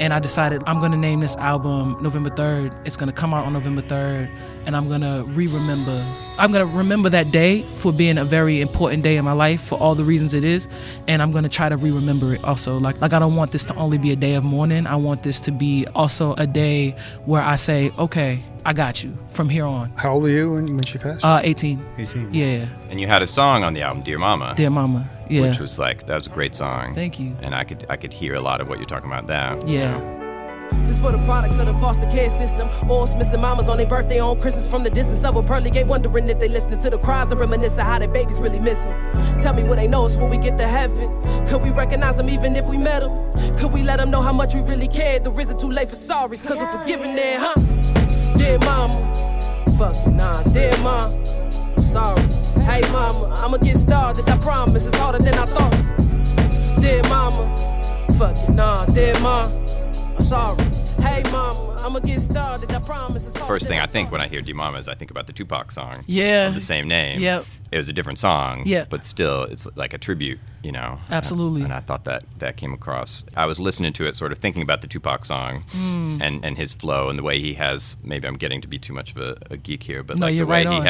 [SPEAKER 1] And I decided I'm going to name this album November 3rd. It's going to come out on November 3rd. And I'm going to remember. I'm going to remember that day for being a very important day in my life for all the reasons it is. And I'm going to try to remember it also. Like I don't want this to only be a day of mourning. I want this to be also a day where I say, okay, I got you from here on.
[SPEAKER 3] How old were you when she passed?
[SPEAKER 1] 18.
[SPEAKER 3] 18.
[SPEAKER 1] Yeah.
[SPEAKER 4] And you had a song on the album, Dear Mama.
[SPEAKER 1] Dear Mama. Yeah.
[SPEAKER 4] Which was like, that was a great song.
[SPEAKER 1] Thank you.
[SPEAKER 4] And I could hear a lot of what you're talking about there.
[SPEAKER 1] Yeah.
[SPEAKER 5] This for the products of the foster care system. All missing mamas on their birthday, on Christmas, from the distance of a pearly gate, wondering if they listening to the cries and reminisce of how their babies really miss them. Tell me what they know us when we get to heaven. Could we recognize them even if we met them? Could we let them know how much we really cared? There isn't too late for sorries, cause of forgiving there, huh? Dear mama, fuck nah, dear mom, I'm sorry. Hey mama, I'ma get started, I promise it's harder than I thought. Dear mama, fuck it, nah, dear mom, I'm sorry. Hey mama, I'ma get started, I promise it's harder.
[SPEAKER 4] First thing I think when I hear Dear Mama is I think about the Tupac song.
[SPEAKER 1] Yeah.
[SPEAKER 4] Of the same name.
[SPEAKER 1] Yep.
[SPEAKER 4] It was a different song.
[SPEAKER 1] Yeah.
[SPEAKER 4] But still, it's like a tribute, you know.
[SPEAKER 1] Absolutely.
[SPEAKER 4] And I thought that came across. I was listening to it, sort of thinking about the Tupac song and his flow and the way he has. Maybe I'm getting to be too much of a geek here, but
[SPEAKER 1] No,
[SPEAKER 4] like
[SPEAKER 1] you're
[SPEAKER 4] the way
[SPEAKER 1] right on.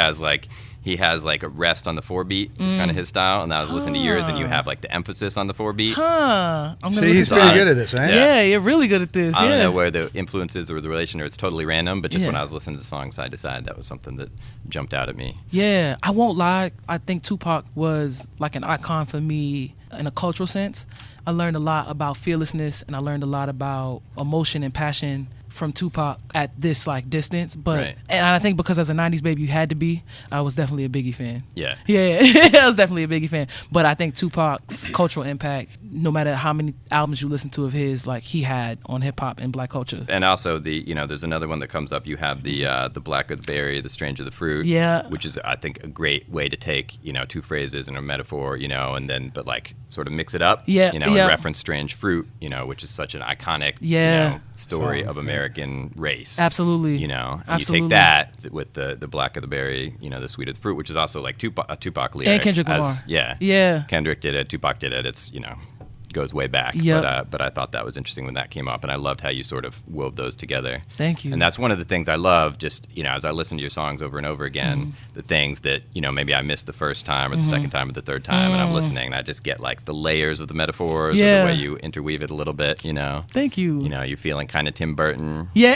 [SPEAKER 4] he has like a rest on the 4-beat. It's kind of his style. And I was listening to yours, and you have like the emphasis on the 4-beat.
[SPEAKER 1] I'm gonna
[SPEAKER 3] See, he's
[SPEAKER 1] listen to
[SPEAKER 3] pretty
[SPEAKER 1] that.
[SPEAKER 3] good at this, right?
[SPEAKER 1] Yeah, you're really good at this.
[SPEAKER 4] I don't
[SPEAKER 1] yeah.
[SPEAKER 4] know where the influence is or the relation, or it's totally random, but just
[SPEAKER 1] Yeah.
[SPEAKER 4] when I was listening to the song side to side, that was something that jumped out at me.
[SPEAKER 1] Yeah, I won't lie. I think Tupac was like an icon for me in a cultural sense. I learned a lot about fearlessness, and I learned a lot about emotion and passion from Tupac at this like distance. But
[SPEAKER 4] Right.
[SPEAKER 1] and I think because as a 90s baby you had to be, I was definitely a Biggie fan.
[SPEAKER 4] Yeah.
[SPEAKER 1] Yeah, I was definitely a Biggie fan. But I think Tupac's cultural impact, no matter how many albums you listen to of his, like he had on hip hop and black culture.
[SPEAKER 4] And also there's another one that comes up. You have the blacker the berry, the stranger the fruit.
[SPEAKER 1] Yeah.
[SPEAKER 4] Which is, I think, a great way to take, two phrases and a metaphor, and then, but like sort of mix it up.
[SPEAKER 1] Yeah,
[SPEAKER 4] And
[SPEAKER 1] yeah.
[SPEAKER 4] reference strange fruit, which is such an iconic,
[SPEAKER 1] Yeah.
[SPEAKER 4] story
[SPEAKER 3] Song,
[SPEAKER 4] of American race.
[SPEAKER 1] Absolutely.
[SPEAKER 4] And
[SPEAKER 1] Absolutely.
[SPEAKER 4] you take that with the blacker the berry, the sweeter the fruit, which is also like a Tupac lyric.
[SPEAKER 1] And Kendrick Lamar.
[SPEAKER 4] Yeah.
[SPEAKER 1] Yeah.
[SPEAKER 4] Kendrick did it. Tupac did it. It's, goes way back.
[SPEAKER 1] Yep.
[SPEAKER 4] But I thought that was interesting when that came up, and I loved how you sort of wove those together.
[SPEAKER 1] Thank you.
[SPEAKER 4] And that's one of the things I love, just, as I listen to your songs over and over again, the things that, maybe I missed the first time or the second time or the third time, and I'm listening, and I just get like the layers of the metaphors or
[SPEAKER 1] Yeah.
[SPEAKER 4] the way you interweave it a little bit,
[SPEAKER 1] Thank you.
[SPEAKER 4] you feeling kind of Tim Burton.
[SPEAKER 1] Yeah.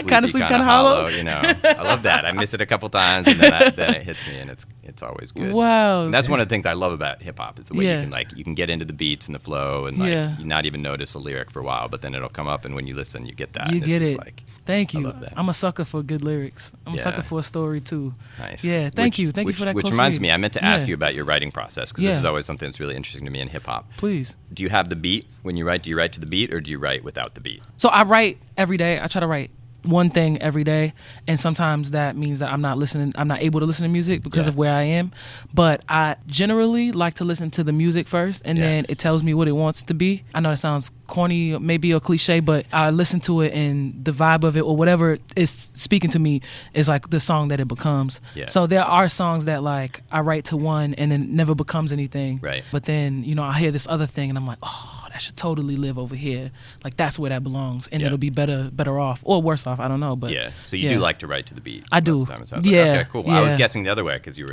[SPEAKER 1] Kind of sleep, kind of hollow.
[SPEAKER 4] I love that. I miss it a couple times, and then it hits me, and it's always good.
[SPEAKER 1] Wow.
[SPEAKER 4] And that's one of the things I love about hip hop is the way
[SPEAKER 1] Yeah.
[SPEAKER 4] you can get into the beats and the flow, and
[SPEAKER 1] Yeah.
[SPEAKER 4] you not even notice a lyric for a while, but then it'll come up, and when you listen, you get that.
[SPEAKER 1] You
[SPEAKER 4] and
[SPEAKER 1] get
[SPEAKER 4] it's
[SPEAKER 1] it.
[SPEAKER 4] just like,
[SPEAKER 1] Thank
[SPEAKER 4] I
[SPEAKER 1] you.
[SPEAKER 4] love that.
[SPEAKER 1] I'm a sucker for good lyrics. I'm a
[SPEAKER 4] Yeah.
[SPEAKER 1] sucker for a story too.
[SPEAKER 4] nice.
[SPEAKER 1] Yeah, thank you. Thank you for that
[SPEAKER 4] Which
[SPEAKER 1] close
[SPEAKER 4] reminds
[SPEAKER 1] read.
[SPEAKER 4] me, I meant to ask
[SPEAKER 1] Yeah.
[SPEAKER 4] you about your writing process, because
[SPEAKER 1] Yeah.
[SPEAKER 4] this is always something that's really interesting to me in hip hop.
[SPEAKER 1] Please.
[SPEAKER 4] Do you have the beat when you write? Do you write to the beat, or do you write without the beat?
[SPEAKER 1] So I write every day. I try to write one thing every day, and sometimes that means that I'm not able to listen to music because
[SPEAKER 4] Yeah.
[SPEAKER 1] of where I am. But I generally like to listen to the music first, and
[SPEAKER 4] Yeah.
[SPEAKER 1] then it tells me what it wants to be. I know it sounds corny, maybe a cliche, but I listen to it, and the vibe of it or whatever is speaking to me is like the song that it becomes.
[SPEAKER 4] Yeah.
[SPEAKER 1] So there are songs that like I write to one and then never becomes anything.
[SPEAKER 4] Right.
[SPEAKER 1] But then I hear this other thing and I'm like, oh, that should totally live over here. Like that's where that belongs, and
[SPEAKER 4] Yeah.
[SPEAKER 1] it'll be better off or worse off. I don't know, but
[SPEAKER 4] Yeah. So you do like to write to the beat.
[SPEAKER 1] I do.
[SPEAKER 4] most of the time, it sounds like.
[SPEAKER 1] Yeah.
[SPEAKER 4] Okay, cool. I was
[SPEAKER 1] Yeah.
[SPEAKER 4] guessing the other way because you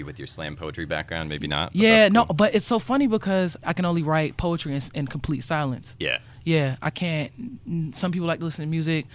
[SPEAKER 4] with your slam poetry background, maybe not. But
[SPEAKER 1] Yeah,
[SPEAKER 4] that's
[SPEAKER 1] no,
[SPEAKER 4] cool.
[SPEAKER 1] but it's so funny because I can only write poetry in complete silence.
[SPEAKER 4] Yeah.
[SPEAKER 1] Yeah, I can't. Some people like to listen to music.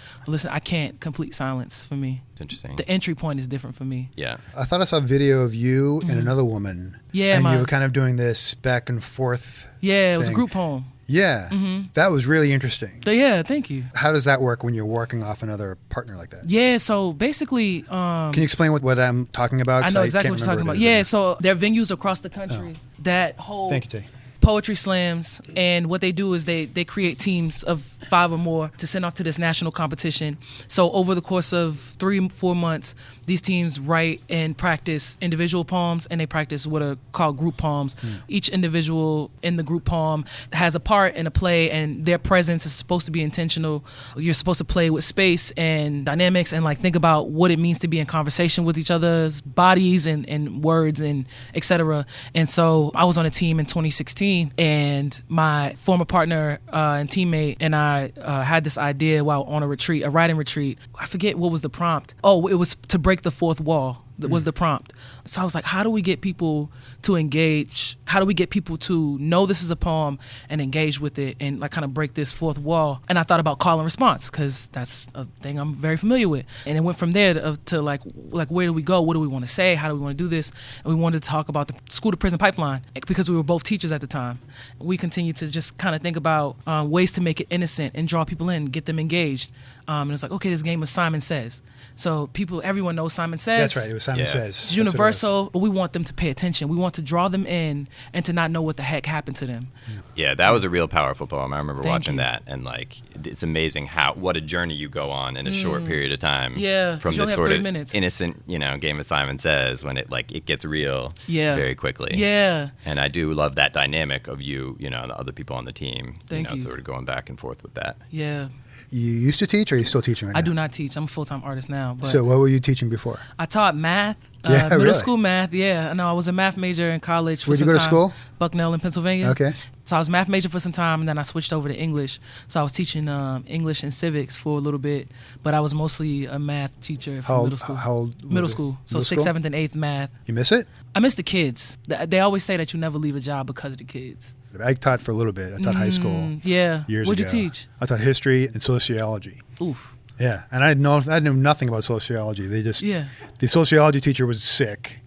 [SPEAKER 1] I can't. Complete silence for me.
[SPEAKER 4] It's interesting.
[SPEAKER 1] The entry point is different for me.
[SPEAKER 4] Yeah.
[SPEAKER 3] I thought I saw a video of you and another woman.
[SPEAKER 1] Mm-hmm. Yeah,
[SPEAKER 3] and
[SPEAKER 1] my-
[SPEAKER 3] you were kind of doing this back and forth.
[SPEAKER 1] Yeah, it was a
[SPEAKER 3] thing.
[SPEAKER 1] group poem.
[SPEAKER 3] Yeah, that was really interesting.
[SPEAKER 1] So yeah, thank you.
[SPEAKER 3] How does that work when you're working off another partner like that?
[SPEAKER 1] Yeah, so basically,
[SPEAKER 3] Can you explain what I'm talking about?
[SPEAKER 1] I
[SPEAKER 3] 'Cause
[SPEAKER 1] know exactly what
[SPEAKER 3] can't
[SPEAKER 1] you're talking
[SPEAKER 3] remember
[SPEAKER 1] about.
[SPEAKER 3] what it
[SPEAKER 1] Yeah,
[SPEAKER 3] is.
[SPEAKER 1] so there are venues across the country that hold
[SPEAKER 3] Thank you, Tay.
[SPEAKER 1] poetry slams, and what they do is they create teams of 5 or more to send off to this national competition. So over the course of 3-4 months, these teams write and practice individual poems, and they practice what are called group poems. Each individual in the group poem has a part in a play, and their presence is supposed to be intentional. You're supposed to play with space and dynamics and like think about what it means to be in conversation with each other's bodies and words and etc. And so I was on a team in 2016, and my former partner and teammate and I had this idea while on a retreat, a writing retreat. I forget what was the prompt. Oh, it was to break the fourth wall. That was the prompt. So I was like, how do we get people to engage? How do we get people to know this is a poem and engage with it and like kind of break this fourth wall? And I thought about call and response because that's a thing I'm very familiar with. And it went from there to like where do we go? What do we want to say? How do we want to do this? And we wanted to talk about the school to prison pipeline because we were both teachers at the time. We continued to just kind of think about ways to make it innocent and draw people in, get them engaged. And it's like, okay, this game is Simon Says. So everyone knows Simon Says.
[SPEAKER 3] That's right. It was Simon Says.
[SPEAKER 1] It's universal, but we want them to pay attention. We want to draw them in and to not know what the heck happened to them.
[SPEAKER 4] Yeah, that was a real powerful poem. I remember watching
[SPEAKER 1] you.
[SPEAKER 4] that, and like, it's amazing what a journey you go on in a short period of time.
[SPEAKER 1] Yeah,
[SPEAKER 4] from
[SPEAKER 1] you only
[SPEAKER 4] this
[SPEAKER 1] have
[SPEAKER 4] sort
[SPEAKER 1] 3
[SPEAKER 4] of
[SPEAKER 1] minutes.
[SPEAKER 4] innocent, game of Simon Says, when it gets real very quickly.
[SPEAKER 1] Yeah.
[SPEAKER 4] And I do love that dynamic of you, and the other people on the team.
[SPEAKER 1] Thank you.
[SPEAKER 4] Sort of going back and forth with that.
[SPEAKER 1] Yeah.
[SPEAKER 3] You used to teach, or are you still teaching right now?
[SPEAKER 1] I do not teach. I'm a full-time artist now. But
[SPEAKER 3] So what were you teaching before?
[SPEAKER 1] I taught math,
[SPEAKER 3] Yeah,
[SPEAKER 1] middle
[SPEAKER 3] really?
[SPEAKER 1] school math. Yeah, no, I was a math major in college. For
[SPEAKER 3] Where'd you
[SPEAKER 1] some
[SPEAKER 3] go to
[SPEAKER 1] time.
[SPEAKER 3] school?
[SPEAKER 1] Bucknell in Pennsylvania.
[SPEAKER 3] Okay.
[SPEAKER 1] So I was a math major for some time, and then I switched over to English. So I was teaching English and civics for a little bit, but I was mostly a math teacher for middle school.
[SPEAKER 3] How old?
[SPEAKER 1] Middle school. So
[SPEAKER 3] Middle
[SPEAKER 1] 6th,
[SPEAKER 3] school?
[SPEAKER 1] 7th, and 8th math.
[SPEAKER 3] You miss it?
[SPEAKER 1] I miss the kids. They always say that you never leave a job because of the kids.
[SPEAKER 3] I taught for a little bit. I taught high school
[SPEAKER 1] Yeah.
[SPEAKER 3] years
[SPEAKER 1] What'd
[SPEAKER 3] ago.
[SPEAKER 1] you teach?
[SPEAKER 3] I taught history and sociology.
[SPEAKER 1] Oof.
[SPEAKER 3] Yeah, and I knew nothing about sociology. The sociology teacher was sick,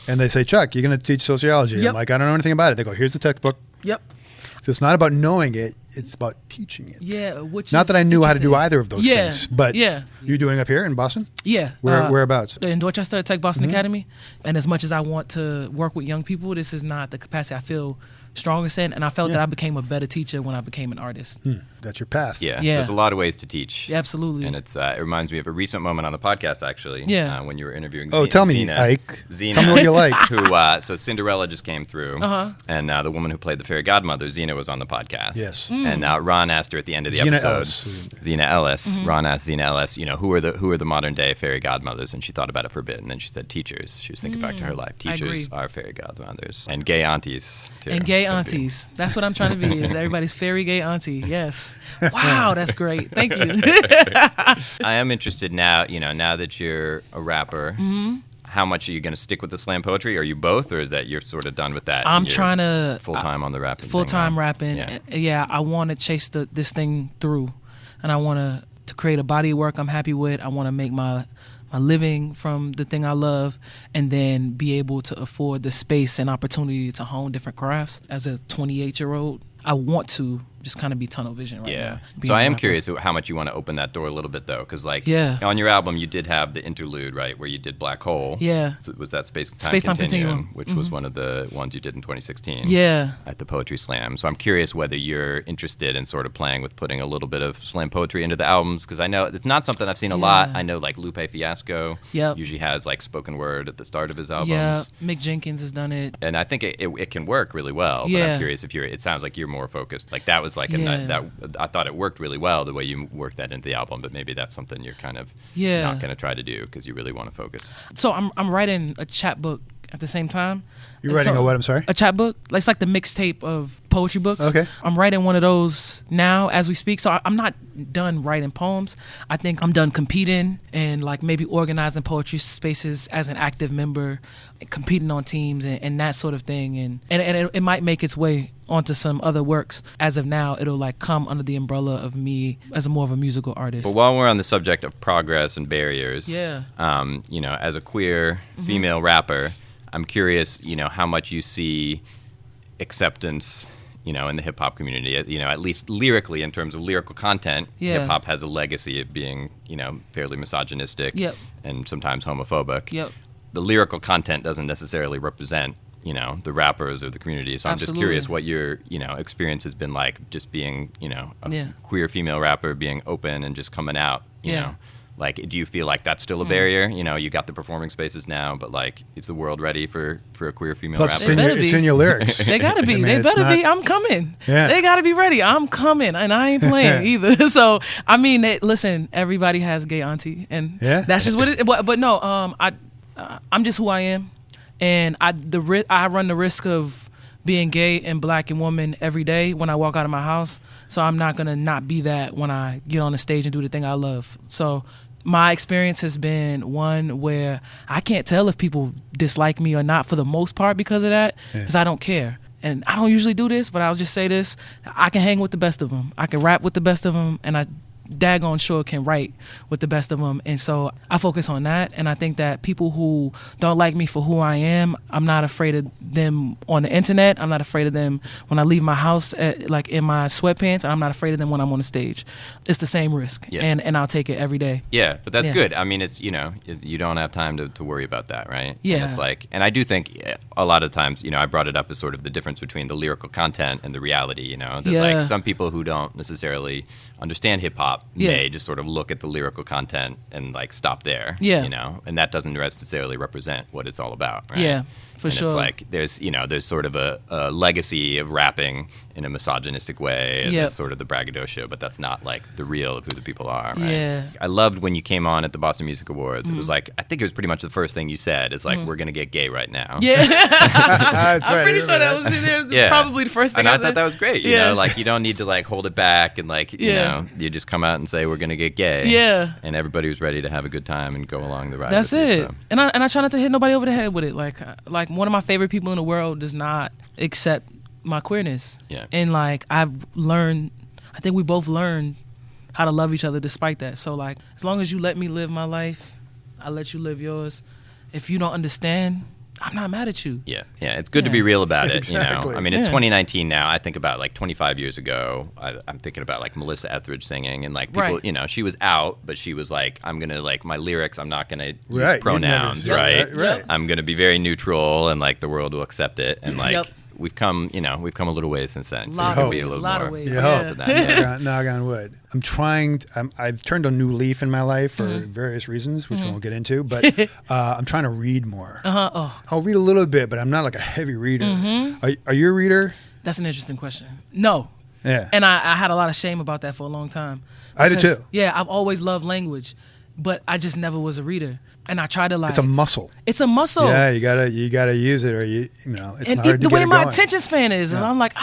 [SPEAKER 3] and they say, Chuck, you're going to teach sociology.
[SPEAKER 1] Yep.
[SPEAKER 3] I'm like, I don't know anything about it. They go, here's the textbook.
[SPEAKER 1] Yep.
[SPEAKER 3] So it's not about knowing it; it's about teaching it.
[SPEAKER 1] Yeah, which
[SPEAKER 3] Not
[SPEAKER 1] is
[SPEAKER 3] that I knew how to do
[SPEAKER 1] interesting.
[SPEAKER 3] either of those
[SPEAKER 1] Yeah,
[SPEAKER 3] things, but
[SPEAKER 1] yeah.
[SPEAKER 3] you doing up here in Boston?
[SPEAKER 1] Yeah.
[SPEAKER 3] Whereabouts?
[SPEAKER 1] In Dorchester at Tech Boston Academy. And as much as I want to work with young people, this is not the capacity I feel strongest in. And I felt that I became a better teacher when I became an artist.
[SPEAKER 3] That's your path.
[SPEAKER 4] Yeah,
[SPEAKER 1] Yeah.
[SPEAKER 4] there's a lot of ways to teach.
[SPEAKER 1] Yeah, absolutely.
[SPEAKER 4] And it reminds me of a recent moment on the podcast, actually.
[SPEAKER 1] Yeah.
[SPEAKER 4] When you were interviewing
[SPEAKER 3] Oh, tell me,
[SPEAKER 4] Xena.
[SPEAKER 3] Ike.
[SPEAKER 4] Xena,
[SPEAKER 3] Tell me what you like.
[SPEAKER 4] Who, so Cinderella just came through, and the woman who played the fairy godmother, Xena, was on the podcast.
[SPEAKER 3] Yes.
[SPEAKER 4] And Ron asked her at the end of the
[SPEAKER 3] Xena
[SPEAKER 4] episode.
[SPEAKER 3] Ellis.
[SPEAKER 4] Xena Ellis. Ron asked Xena Ellis, who are the modern day fairy godmothers? And she thought about it for a bit, and then she said teachers. She was thinking back to her life.
[SPEAKER 1] I
[SPEAKER 4] Teachers
[SPEAKER 1] agree.
[SPEAKER 4] are fairy godmothers, and gay aunties too.
[SPEAKER 1] And gay
[SPEAKER 4] could be.
[SPEAKER 1] aunties. That's what I'm trying to be, is everybody's fairy gay auntie. Yes. Wow, that's great. Thank you.
[SPEAKER 4] I am interested now, now that you're a rapper, how much are you going to stick with the slam poetry? Are you both, or is that you're sort of done with that?
[SPEAKER 1] I'm
[SPEAKER 4] and you're
[SPEAKER 1] trying to
[SPEAKER 4] full-time on the rapping thing
[SPEAKER 1] full-time
[SPEAKER 4] now?
[SPEAKER 1] rapping.
[SPEAKER 4] Yeah.
[SPEAKER 1] Yeah, I want to chase this thing through, and I want to create a body of work I'm happy with. I want to make my living from the thing I love, and then be able to afford the space and opportunity to hone different crafts. As a 28-year-old, I want to just kind of be tunnel vision right now. Be
[SPEAKER 4] So
[SPEAKER 1] a
[SPEAKER 4] I am
[SPEAKER 1] rapper.
[SPEAKER 4] curious how much you want to open that door a little bit, though, because
[SPEAKER 1] Yeah.
[SPEAKER 4] on your album you did have the interlude, right, where you did Black Hole.
[SPEAKER 1] Yeah.
[SPEAKER 4] So was that Space-Time
[SPEAKER 1] Space-Time
[SPEAKER 4] Continuum,
[SPEAKER 1] Continuum.
[SPEAKER 4] which was one of the ones you did in 2016.
[SPEAKER 1] Yeah.
[SPEAKER 4] At the Poetry Slam. So I'm curious whether you're interested in sort of playing with putting a little bit of slam poetry into the albums, because I know it's not something I've seen a lot. I know like Lupe Fiasco
[SPEAKER 1] Yep.
[SPEAKER 4] usually has like spoken word at the start of his albums.
[SPEAKER 1] Yeah, Mick Jenkins has done it.
[SPEAKER 4] And I think it can work really well. But
[SPEAKER 1] Yeah.
[SPEAKER 4] I'm curious if it sounds like you're more focused. Like that was like
[SPEAKER 1] Yeah.
[SPEAKER 4] I thought it worked really well the way you worked that into the album, but maybe that's something you're kind of
[SPEAKER 1] Yeah.
[SPEAKER 4] not going to try to do because you really want to focus.
[SPEAKER 1] So I'm writing a chapbook at the same time.
[SPEAKER 3] You're writing
[SPEAKER 1] So-
[SPEAKER 3] a what? I'm sorry?
[SPEAKER 1] A chapbook. Like, it's like the mixtape of poetry books.
[SPEAKER 3] Okay.
[SPEAKER 1] I'm writing one of those now as we speak. So I'm not done writing poems. I think I'm done competing and like maybe organizing poetry spaces as an active member, competing on teams and that sort of thing. And it might make its way onto some other works. As of now, it'll like come under the umbrella of me as more of a musical artist.
[SPEAKER 4] But while we're on the subject of progress and barriers,
[SPEAKER 1] Yeah.
[SPEAKER 4] As a queer female rapper, I'm curious, how much you see acceptance, in the hip hop community, at least lyrically in terms of lyrical content.
[SPEAKER 1] Yeah.
[SPEAKER 4] Hip hop has a legacy of being, fairly misogynistic
[SPEAKER 1] Yep.
[SPEAKER 4] and sometimes homophobic.
[SPEAKER 1] Yep.
[SPEAKER 4] The lyrical content doesn't necessarily represent you know, the rappers or the community. So I'm just
[SPEAKER 5] Absolutely.
[SPEAKER 4] curious what your, you know, experience has been like, just being, you know, a queer female rapper, being open and just coming out, you know. Like, do you feel like that's still a barrier? You know, you got the performing spaces now, but like, is the world ready for a queer female
[SPEAKER 3] Plus,
[SPEAKER 4] rapper?
[SPEAKER 3] it's in your lyrics.
[SPEAKER 5] They gotta be.
[SPEAKER 3] I mean,
[SPEAKER 5] they
[SPEAKER 3] it's
[SPEAKER 5] better
[SPEAKER 3] not-
[SPEAKER 5] be. I'm coming.
[SPEAKER 3] Yeah.
[SPEAKER 5] They gotta be ready. I'm coming, and I ain't playing either. So I mean, listen. Everybody has a gay auntie, and that's just what it. But no, I'm just who I am, and I run the risk of being gay and black and woman every day when I walk out of my house. So I'm not gonna not be that when I get on the stage and do the thing I love. So my experience has been one where I can't tell if people dislike me or not for the most part because of that, because I don't care. And I don't usually do this, but I'll just say this. I can hang with the best of them. I can rap with the best of them, and I daggone sure can write with the best of them. And so I focus on that. And I think that people who don't like me for who I am, I'm not afraid of them on the internet. I'm not afraid of them when I leave my house, like in my sweatpants. And I'm not afraid of them when I'm on the stage. It's the same risk. And I'll take it every day.
[SPEAKER 4] Yeah, but that's good. I mean, it's, you know, you don't have time to worry about that, right?
[SPEAKER 5] Yeah.
[SPEAKER 4] And it's like, and I do think a lot of times, you know, I brought it up as sort of the difference between the lyrical content and the reality, you know, that like some people who don't necessarily understand hip hop may just sort of look at the lyrical content and like stop there, you know, and that doesn't necessarily represent what it's all about, right?
[SPEAKER 5] Yeah, for
[SPEAKER 4] and
[SPEAKER 5] sure.
[SPEAKER 4] It's like there's, you know, there's sort of a legacy of rapping in a misogynistic way, and that's sort of the braggadocio, but that's not like the real of who the people are, right?
[SPEAKER 5] Yeah.
[SPEAKER 4] I loved when you came on at the Boston Music Awards. It was like, I think it was pretty much the first thing you said. It's like, we're gonna get gay right now.
[SPEAKER 5] Yeah.
[SPEAKER 3] That's
[SPEAKER 5] I'm
[SPEAKER 3] right,
[SPEAKER 5] pretty
[SPEAKER 3] I
[SPEAKER 5] sure that
[SPEAKER 3] remember
[SPEAKER 5] was probably the first thing
[SPEAKER 4] and I
[SPEAKER 5] said.
[SPEAKER 4] thought that was great. You know, like you don't need to like hold it back and like you know, you just come out and say we're gonna get gay.
[SPEAKER 5] Yeah.
[SPEAKER 4] And everybody was ready to have a good time and go along the ride.
[SPEAKER 5] That's
[SPEAKER 4] with
[SPEAKER 5] it.
[SPEAKER 4] You, so.
[SPEAKER 5] And I try not to hit nobody over the head with it. Like one of my favorite people in the world does not accept my queerness.
[SPEAKER 4] Yeah.
[SPEAKER 5] And like I think we both learned how to love each other despite that. So like as long as you let me live my life, I let you live yours. If you don't understand, I'm not mad at you.
[SPEAKER 4] Yeah, it's good to be real about it.
[SPEAKER 3] Exactly.
[SPEAKER 4] You know, I mean, it's 2019 now. I think about like 25 years ago. I'm thinking about like Melissa Etheridge singing, and like people, you know, she was out, but she was like, I'm gonna like my lyrics. I'm not gonna use pronouns, right?
[SPEAKER 3] Right.
[SPEAKER 4] I'm gonna be very neutral, and like the world will accept it, and like. We've come a little ways since then. So you can be a little more.
[SPEAKER 5] Ways.
[SPEAKER 4] To that.
[SPEAKER 3] Knock on wood. I'm trying. I've turned a new leaf in my life for various reasons, which we won't get into. But I'm trying to read more. I'll read a little bit, but I'm not like a heavy reader. Are you a reader?
[SPEAKER 5] That's an interesting question. No.
[SPEAKER 3] Yeah.
[SPEAKER 5] And I had a lot of shame about that for a long time.
[SPEAKER 3] I did too.
[SPEAKER 5] Yeah, I've always loved language, but I just never was a reader. And I try to like.
[SPEAKER 3] It's a muscle.
[SPEAKER 5] It's a muscle.
[SPEAKER 3] Yeah, you gotta use it, or you know, it's
[SPEAKER 5] and
[SPEAKER 3] hard to
[SPEAKER 5] the
[SPEAKER 3] get
[SPEAKER 5] way
[SPEAKER 3] it
[SPEAKER 5] my
[SPEAKER 3] going.
[SPEAKER 5] attention span is, and I'm like,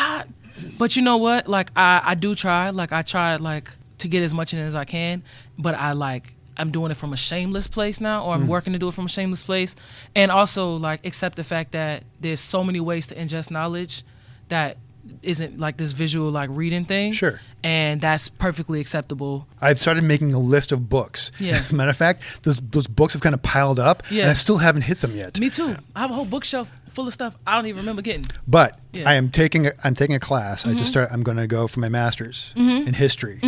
[SPEAKER 5] but you know what? Like I do try. Like I try like to get as much in as I can, but I'm doing it from a shameless place now, or I'm working to do it from a shameless place, and also like accept the fact that there's so many ways to ingest knowledge that isn't like this visual like reading thing.
[SPEAKER 3] Sure.
[SPEAKER 5] And that's perfectly acceptable.
[SPEAKER 3] I've started making a list of books.
[SPEAKER 5] Yeah.
[SPEAKER 3] As a matter of fact, those books have kind of piled up, and I still haven't hit them yet.
[SPEAKER 5] Me too. I have a whole bookshelf full of stuff I don't even remember getting.
[SPEAKER 3] But I'm taking a class. I just I'm going to go for my master's in history.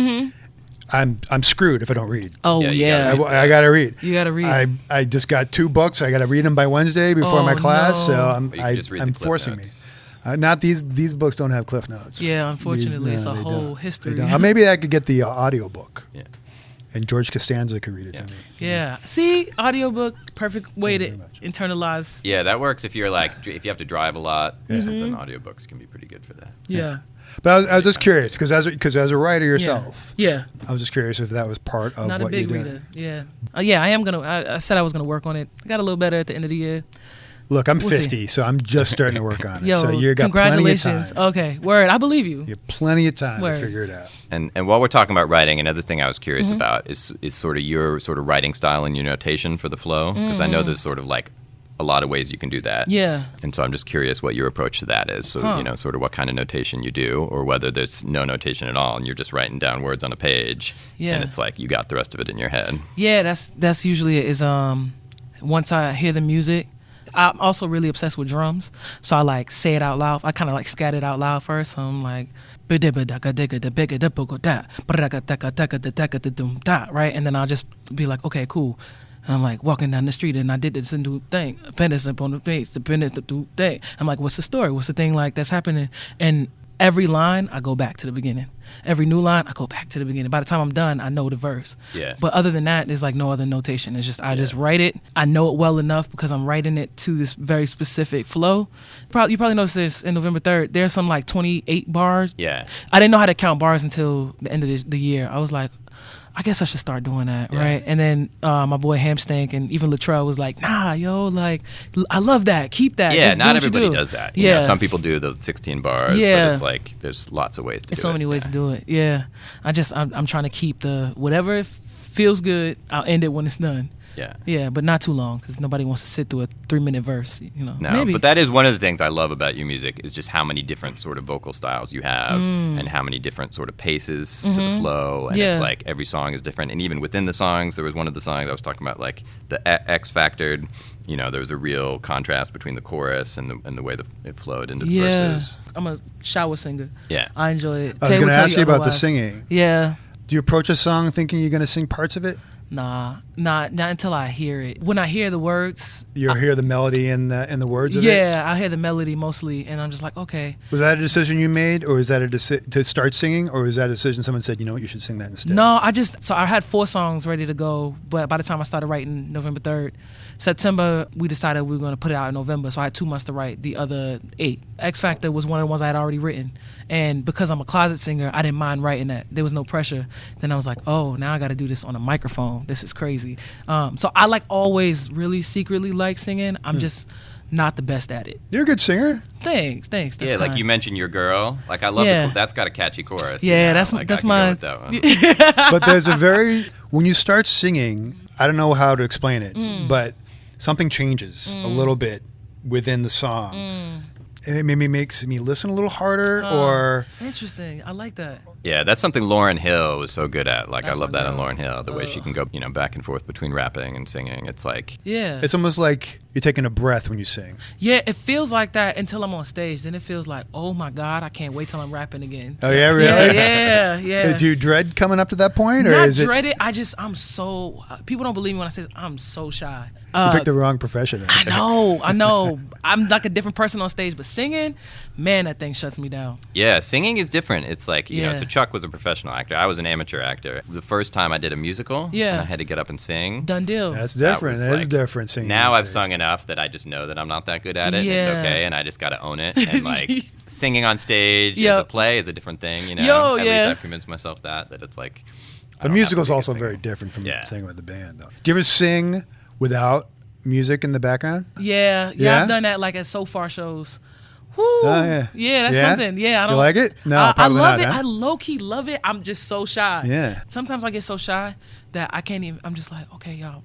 [SPEAKER 3] I'm screwed if I don't read.
[SPEAKER 5] Oh yeah.
[SPEAKER 3] I got to read.
[SPEAKER 5] You got to read.
[SPEAKER 3] I just got 2 books. I got to read them by Wednesday before my class.
[SPEAKER 5] no.
[SPEAKER 3] So
[SPEAKER 4] Or you can just read the
[SPEAKER 3] I'm
[SPEAKER 4] Cliff
[SPEAKER 3] forcing
[SPEAKER 4] Notes.
[SPEAKER 3] me. Not these books don't have cliff notes.
[SPEAKER 5] Yeah, unfortunately, it's a
[SPEAKER 3] they
[SPEAKER 5] whole
[SPEAKER 3] don't.
[SPEAKER 5] history.
[SPEAKER 3] They don't. Maybe I could get the audiobook.
[SPEAKER 4] Yeah.
[SPEAKER 3] And George Costanza could read it to me.
[SPEAKER 5] Yeah. See, audiobook, perfect way to internalize.
[SPEAKER 4] Yeah, that works if you're like if you have to drive a lot. Something audiobooks can be pretty good for that.
[SPEAKER 5] Yeah.
[SPEAKER 3] But I was just curious because as a writer yourself,
[SPEAKER 5] Yeah.
[SPEAKER 3] I was just curious if that was part of
[SPEAKER 5] Not a
[SPEAKER 3] what you
[SPEAKER 5] big
[SPEAKER 3] did.
[SPEAKER 5] reader. Yeah. I am gonna. I said I was gonna work on it. I got a little better at the end of the year.
[SPEAKER 3] Look, I'm
[SPEAKER 5] We'll
[SPEAKER 3] 50, so I'm just starting to work on it.
[SPEAKER 5] Yo,
[SPEAKER 3] so you got plenty of
[SPEAKER 5] congratulations.
[SPEAKER 3] time.
[SPEAKER 5] Okay, word. I believe you.
[SPEAKER 3] You have plenty of time
[SPEAKER 5] Word.
[SPEAKER 3] to figure it out.
[SPEAKER 4] And while we're talking about writing, another thing I was curious about is sort of your sort of writing style and your notation for the flow, because I know there's sort of like a lot of ways you can do that.
[SPEAKER 5] Yeah.
[SPEAKER 4] And so I'm just curious what your approach to that is. So, you know, sort of what kind of notation you do, or whether there's no notation at all and you're just writing down words on a page.
[SPEAKER 5] Yeah.
[SPEAKER 4] And it's like you got the rest of it in your head.
[SPEAKER 5] Yeah, that's usually it. Is once I hear the music, I'm also really obsessed with drums, so I like say it out loud. I kind of like scat it out loud first. So I'm like, right, and then I'll just be like, okay, cool. And I'm like walking down the street and I did this new thing. Appendix up on the face, appendix the new thing. I'm like, what's the story? What's the thing like that's happening? And every line, I go back to the beginning. Every new line, I go back to the beginning. By the time I'm done, I know the verse.
[SPEAKER 4] Yes.
[SPEAKER 5] But other than that, there's like no other notation. It's just I just write it. I know it well enough because I'm writing it to this very specific flow. You probably noticed this in November 3rd. There's some like 28 bars.
[SPEAKER 4] Yeah.
[SPEAKER 5] I didn't know how to count bars until the end of the year. I was like, I guess I should start doing that, right? And then my boy Hamstank and even Latrell was like, nah, yo, like, I love that. Keep that.
[SPEAKER 4] Yeah,
[SPEAKER 5] Just
[SPEAKER 4] not
[SPEAKER 5] do what you
[SPEAKER 4] everybody
[SPEAKER 5] do.
[SPEAKER 4] does that.
[SPEAKER 5] Yeah.
[SPEAKER 4] You know, some people do the 16 bars,
[SPEAKER 5] Yeah.
[SPEAKER 4] but it's like there's lots of ways to do it.
[SPEAKER 5] There's so many ways to do it. Yeah. I'm trying to keep the whatever feels good, I'll end it when it's done.
[SPEAKER 4] Yeah.
[SPEAKER 5] Yeah, but not too long because nobody wants to sit through a 3-minute verse, you know.
[SPEAKER 4] No,
[SPEAKER 5] Maybe.
[SPEAKER 4] but that is one of the things I love about your music is just how many different sort of vocal styles you have and how many different sort of paces to the flow. And it's like every song is different. And even within the songs, there was one of the songs I was talking about, like the X factored. You know, there was a real contrast between the chorus and the way it flowed into the verses.
[SPEAKER 5] I'm a shower singer.
[SPEAKER 4] Yeah.
[SPEAKER 5] I enjoy it.
[SPEAKER 3] I was going to ask you about the
[SPEAKER 5] otherwise.
[SPEAKER 3] singing.
[SPEAKER 5] Yeah.
[SPEAKER 3] Do you approach a song thinking you're going to sing parts of it?
[SPEAKER 5] Nah, not until I hear it. When I hear the words,
[SPEAKER 3] You hear the melody and the words of it?
[SPEAKER 5] yeah, I hear the melody mostly, and I'm just like, okay.
[SPEAKER 3] Was that a decision you made, or is that to start singing, or is that a decision someone said, you know what, you should sing that instead?
[SPEAKER 5] No, I had 4 songs ready to go, but by the time I started writing November 3rd, September, we decided we were going to put it out in November, so I had 2 months to write the other 8. X Factor was one of the ones I had already written, and because I'm a closet singer, I didn't mind writing that. There was no pressure. Then I was like, oh, now I got to do this on a microphone. This is crazy. So I like always really secretly like singing. I'm just not the best at it.
[SPEAKER 3] You're a good singer.
[SPEAKER 5] Thanks. That's
[SPEAKER 4] Yeah, like
[SPEAKER 5] kind.
[SPEAKER 4] you mentioned your girl. Like I love that's got a catchy chorus.
[SPEAKER 5] Yeah,
[SPEAKER 4] you know?
[SPEAKER 5] that's
[SPEAKER 4] like,
[SPEAKER 5] that's
[SPEAKER 4] I can
[SPEAKER 5] my.
[SPEAKER 4] go with that one.
[SPEAKER 3] But there's when you start singing, I don't know how to explain it, but something changes a little bit within the song. And it maybe makes me listen a little harder, or
[SPEAKER 5] Interesting. I like that.
[SPEAKER 4] Yeah, that's something Lauryn Hill was so good at. Like
[SPEAKER 5] That's
[SPEAKER 4] I love
[SPEAKER 5] my
[SPEAKER 4] that in
[SPEAKER 5] girl.
[SPEAKER 4] Lauryn Hill, the way she can go, back and forth between rapping and singing. It's like
[SPEAKER 5] Yeah.
[SPEAKER 3] it's almost like you're taking a breath when you sing.
[SPEAKER 5] Yeah, it feels like that until I'm on stage. Then it feels like, oh my God, I can't wait till I'm rapping again.
[SPEAKER 3] Oh yeah, really?
[SPEAKER 5] Yeah.
[SPEAKER 3] Do you dread coming up to that point, or
[SPEAKER 5] Not
[SPEAKER 3] is it
[SPEAKER 5] dread it. I'm so. People don't believe me when I say this. I'm so shy.
[SPEAKER 3] you picked the wrong profession? Then.
[SPEAKER 5] I know. I'm like a different person on stage, but singing, man, that thing shuts me down.
[SPEAKER 4] Yeah, singing is different. It's like, you know,
[SPEAKER 5] Yeah.
[SPEAKER 4] so Chuck was a professional actor. I was an amateur actor. The first time I did a musical,
[SPEAKER 5] Yeah.
[SPEAKER 4] and I had to get up and sing.
[SPEAKER 5] Done deal.
[SPEAKER 3] That's
[SPEAKER 4] That
[SPEAKER 3] different.
[SPEAKER 4] was
[SPEAKER 3] That is
[SPEAKER 4] like-
[SPEAKER 3] different singing.
[SPEAKER 4] Now
[SPEAKER 3] on
[SPEAKER 4] I've
[SPEAKER 3] stage.
[SPEAKER 4] sung enough that I just know that I'm not that good at it. And it's
[SPEAKER 5] Yeah.
[SPEAKER 4] okay, and I just got to own it. And like singing on stage as a
[SPEAKER 5] Yep.
[SPEAKER 4] play is a different thing, you know.
[SPEAKER 5] Yo,
[SPEAKER 4] At
[SPEAKER 5] yeah.
[SPEAKER 4] least I've convinced myself that it's like.
[SPEAKER 3] But musical's also very different from
[SPEAKER 4] Yeah.
[SPEAKER 3] singing with the band, though. Do you ever sing without music in the background?
[SPEAKER 5] Yeah.
[SPEAKER 3] Yeah?
[SPEAKER 5] I've done that like at so far shows. Woo.
[SPEAKER 3] Oh, yeah.
[SPEAKER 5] That's
[SPEAKER 3] Yeah?
[SPEAKER 5] something. Yeah, I
[SPEAKER 3] You
[SPEAKER 5] don't
[SPEAKER 3] like it? No,
[SPEAKER 5] I
[SPEAKER 3] probably
[SPEAKER 5] love
[SPEAKER 3] not,
[SPEAKER 5] it.
[SPEAKER 3] huh?
[SPEAKER 5] I low key love it. I'm just so shy.
[SPEAKER 3] Yeah.
[SPEAKER 5] Sometimes I get so shy that I can't even. I'm just like, okay, y'all.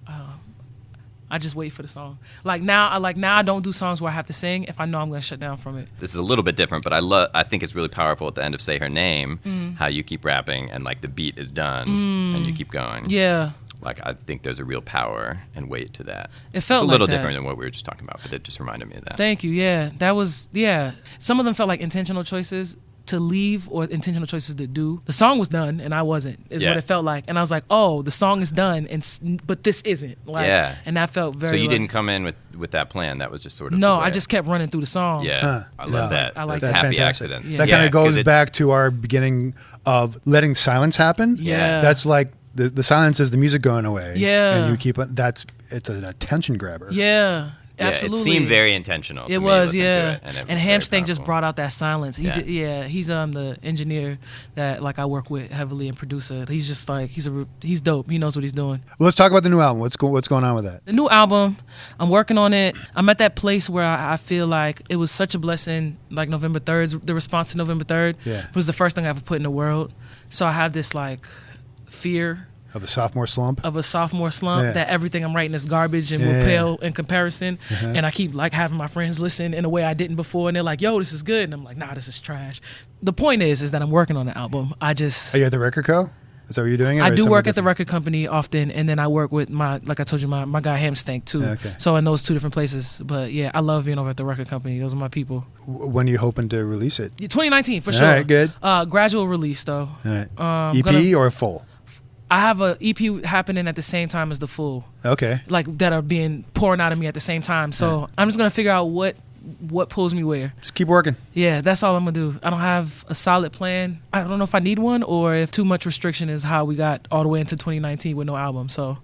[SPEAKER 5] I just wait for the song. Like now I don't do songs where I have to sing if I know I'm gonna shut down from it.
[SPEAKER 4] This is a little bit different, but I think it's really powerful at the end of Say Her Name, how you keep rapping and like the beat is done and you keep going.
[SPEAKER 5] Yeah.
[SPEAKER 4] Like I think there's a real power and weight to that.
[SPEAKER 5] It felt
[SPEAKER 4] it's a
[SPEAKER 5] like
[SPEAKER 4] little
[SPEAKER 5] that.
[SPEAKER 4] different than what we were just talking about, but it just reminded me of that.
[SPEAKER 5] Thank you. Yeah, that was Some of them felt like intentional choices to leave or intentional choices to do. The song was done and I wasn't. Is
[SPEAKER 4] Yeah.
[SPEAKER 5] what it felt like. And I was like, oh, the song is done, but this isn't. Like,
[SPEAKER 4] Yeah.
[SPEAKER 5] And that felt very.
[SPEAKER 4] So you
[SPEAKER 5] like-
[SPEAKER 4] didn't come in with that plan. That was just sort of
[SPEAKER 5] No,
[SPEAKER 4] the way
[SPEAKER 5] I just kept running through the song.
[SPEAKER 4] Yeah,
[SPEAKER 3] Huh.
[SPEAKER 4] I love
[SPEAKER 3] Yeah.
[SPEAKER 4] that.
[SPEAKER 5] I like
[SPEAKER 4] Those
[SPEAKER 5] that.
[SPEAKER 4] happy
[SPEAKER 3] fantastic.
[SPEAKER 4] accidents.
[SPEAKER 3] That
[SPEAKER 4] Yeah,
[SPEAKER 3] kind of
[SPEAKER 4] 'cause
[SPEAKER 3] goes
[SPEAKER 4] it's-
[SPEAKER 3] back to our beginning of letting silence happen.
[SPEAKER 5] Yeah.
[SPEAKER 3] That's like the silence is the music going away.
[SPEAKER 5] Yeah.
[SPEAKER 3] And you keep it. It's an attention grabber.
[SPEAKER 5] Yeah.
[SPEAKER 4] Yeah,
[SPEAKER 5] Absolutely.
[SPEAKER 4] it seemed very intentional. to
[SPEAKER 5] It
[SPEAKER 4] me
[SPEAKER 5] was,
[SPEAKER 4] listening to
[SPEAKER 5] yeah.
[SPEAKER 4] it, and it was
[SPEAKER 5] And
[SPEAKER 4] very
[SPEAKER 5] Hamstank just
[SPEAKER 4] powerful.
[SPEAKER 5] brought out that silence.
[SPEAKER 4] Yeah.
[SPEAKER 5] He's the engineer that like I work with heavily and producer. He's just like he's dope. He knows what he's doing.
[SPEAKER 3] Well, let's talk about the new album. What's going on with that?
[SPEAKER 5] The new album, I'm working on it. I'm at that place where I feel like it was such a blessing. Like November 3rd, the response to November 3rd was the first thing I ever put in the world. So I have this like fear
[SPEAKER 3] Of a sophomore slump.
[SPEAKER 5] of a sophomore slump
[SPEAKER 3] Yeah.
[SPEAKER 5] that everything I'm writing is garbage and will
[SPEAKER 3] Yeah.
[SPEAKER 5] pale in comparison. And I keep like having my friends listen in a way I didn't before, and they're like, "Yo, this is good," and I'm like, "Nah, this is trash." The point is that I'm working on the album. I just
[SPEAKER 3] Are you at the record co? Is that what you're doing?
[SPEAKER 5] I do work at the record company often, and then I work with like I told you, my guy Hamstank too.
[SPEAKER 3] Okay.
[SPEAKER 5] So in those 2 different places. But yeah, I love being over at the record company. Those are my people.
[SPEAKER 3] When are you hoping to release it?
[SPEAKER 5] 2019 for
[SPEAKER 3] All
[SPEAKER 5] sure.
[SPEAKER 3] right, good.
[SPEAKER 5] Gradual release though.
[SPEAKER 3] All right.
[SPEAKER 5] I'm
[SPEAKER 3] EP
[SPEAKER 5] gonna-
[SPEAKER 3] or full?
[SPEAKER 5] I have a EP happening at the same time as the full.
[SPEAKER 3] Okay.
[SPEAKER 5] Like that are being pouring out of me at the same time. So I'm just gonna figure out what pulls me where.
[SPEAKER 3] Just keep working.
[SPEAKER 5] Yeah, that's all I'm gonna do. I don't have a solid plan. I don't know if I need one or if too much restriction is how we got all the way into 2019 with no album. So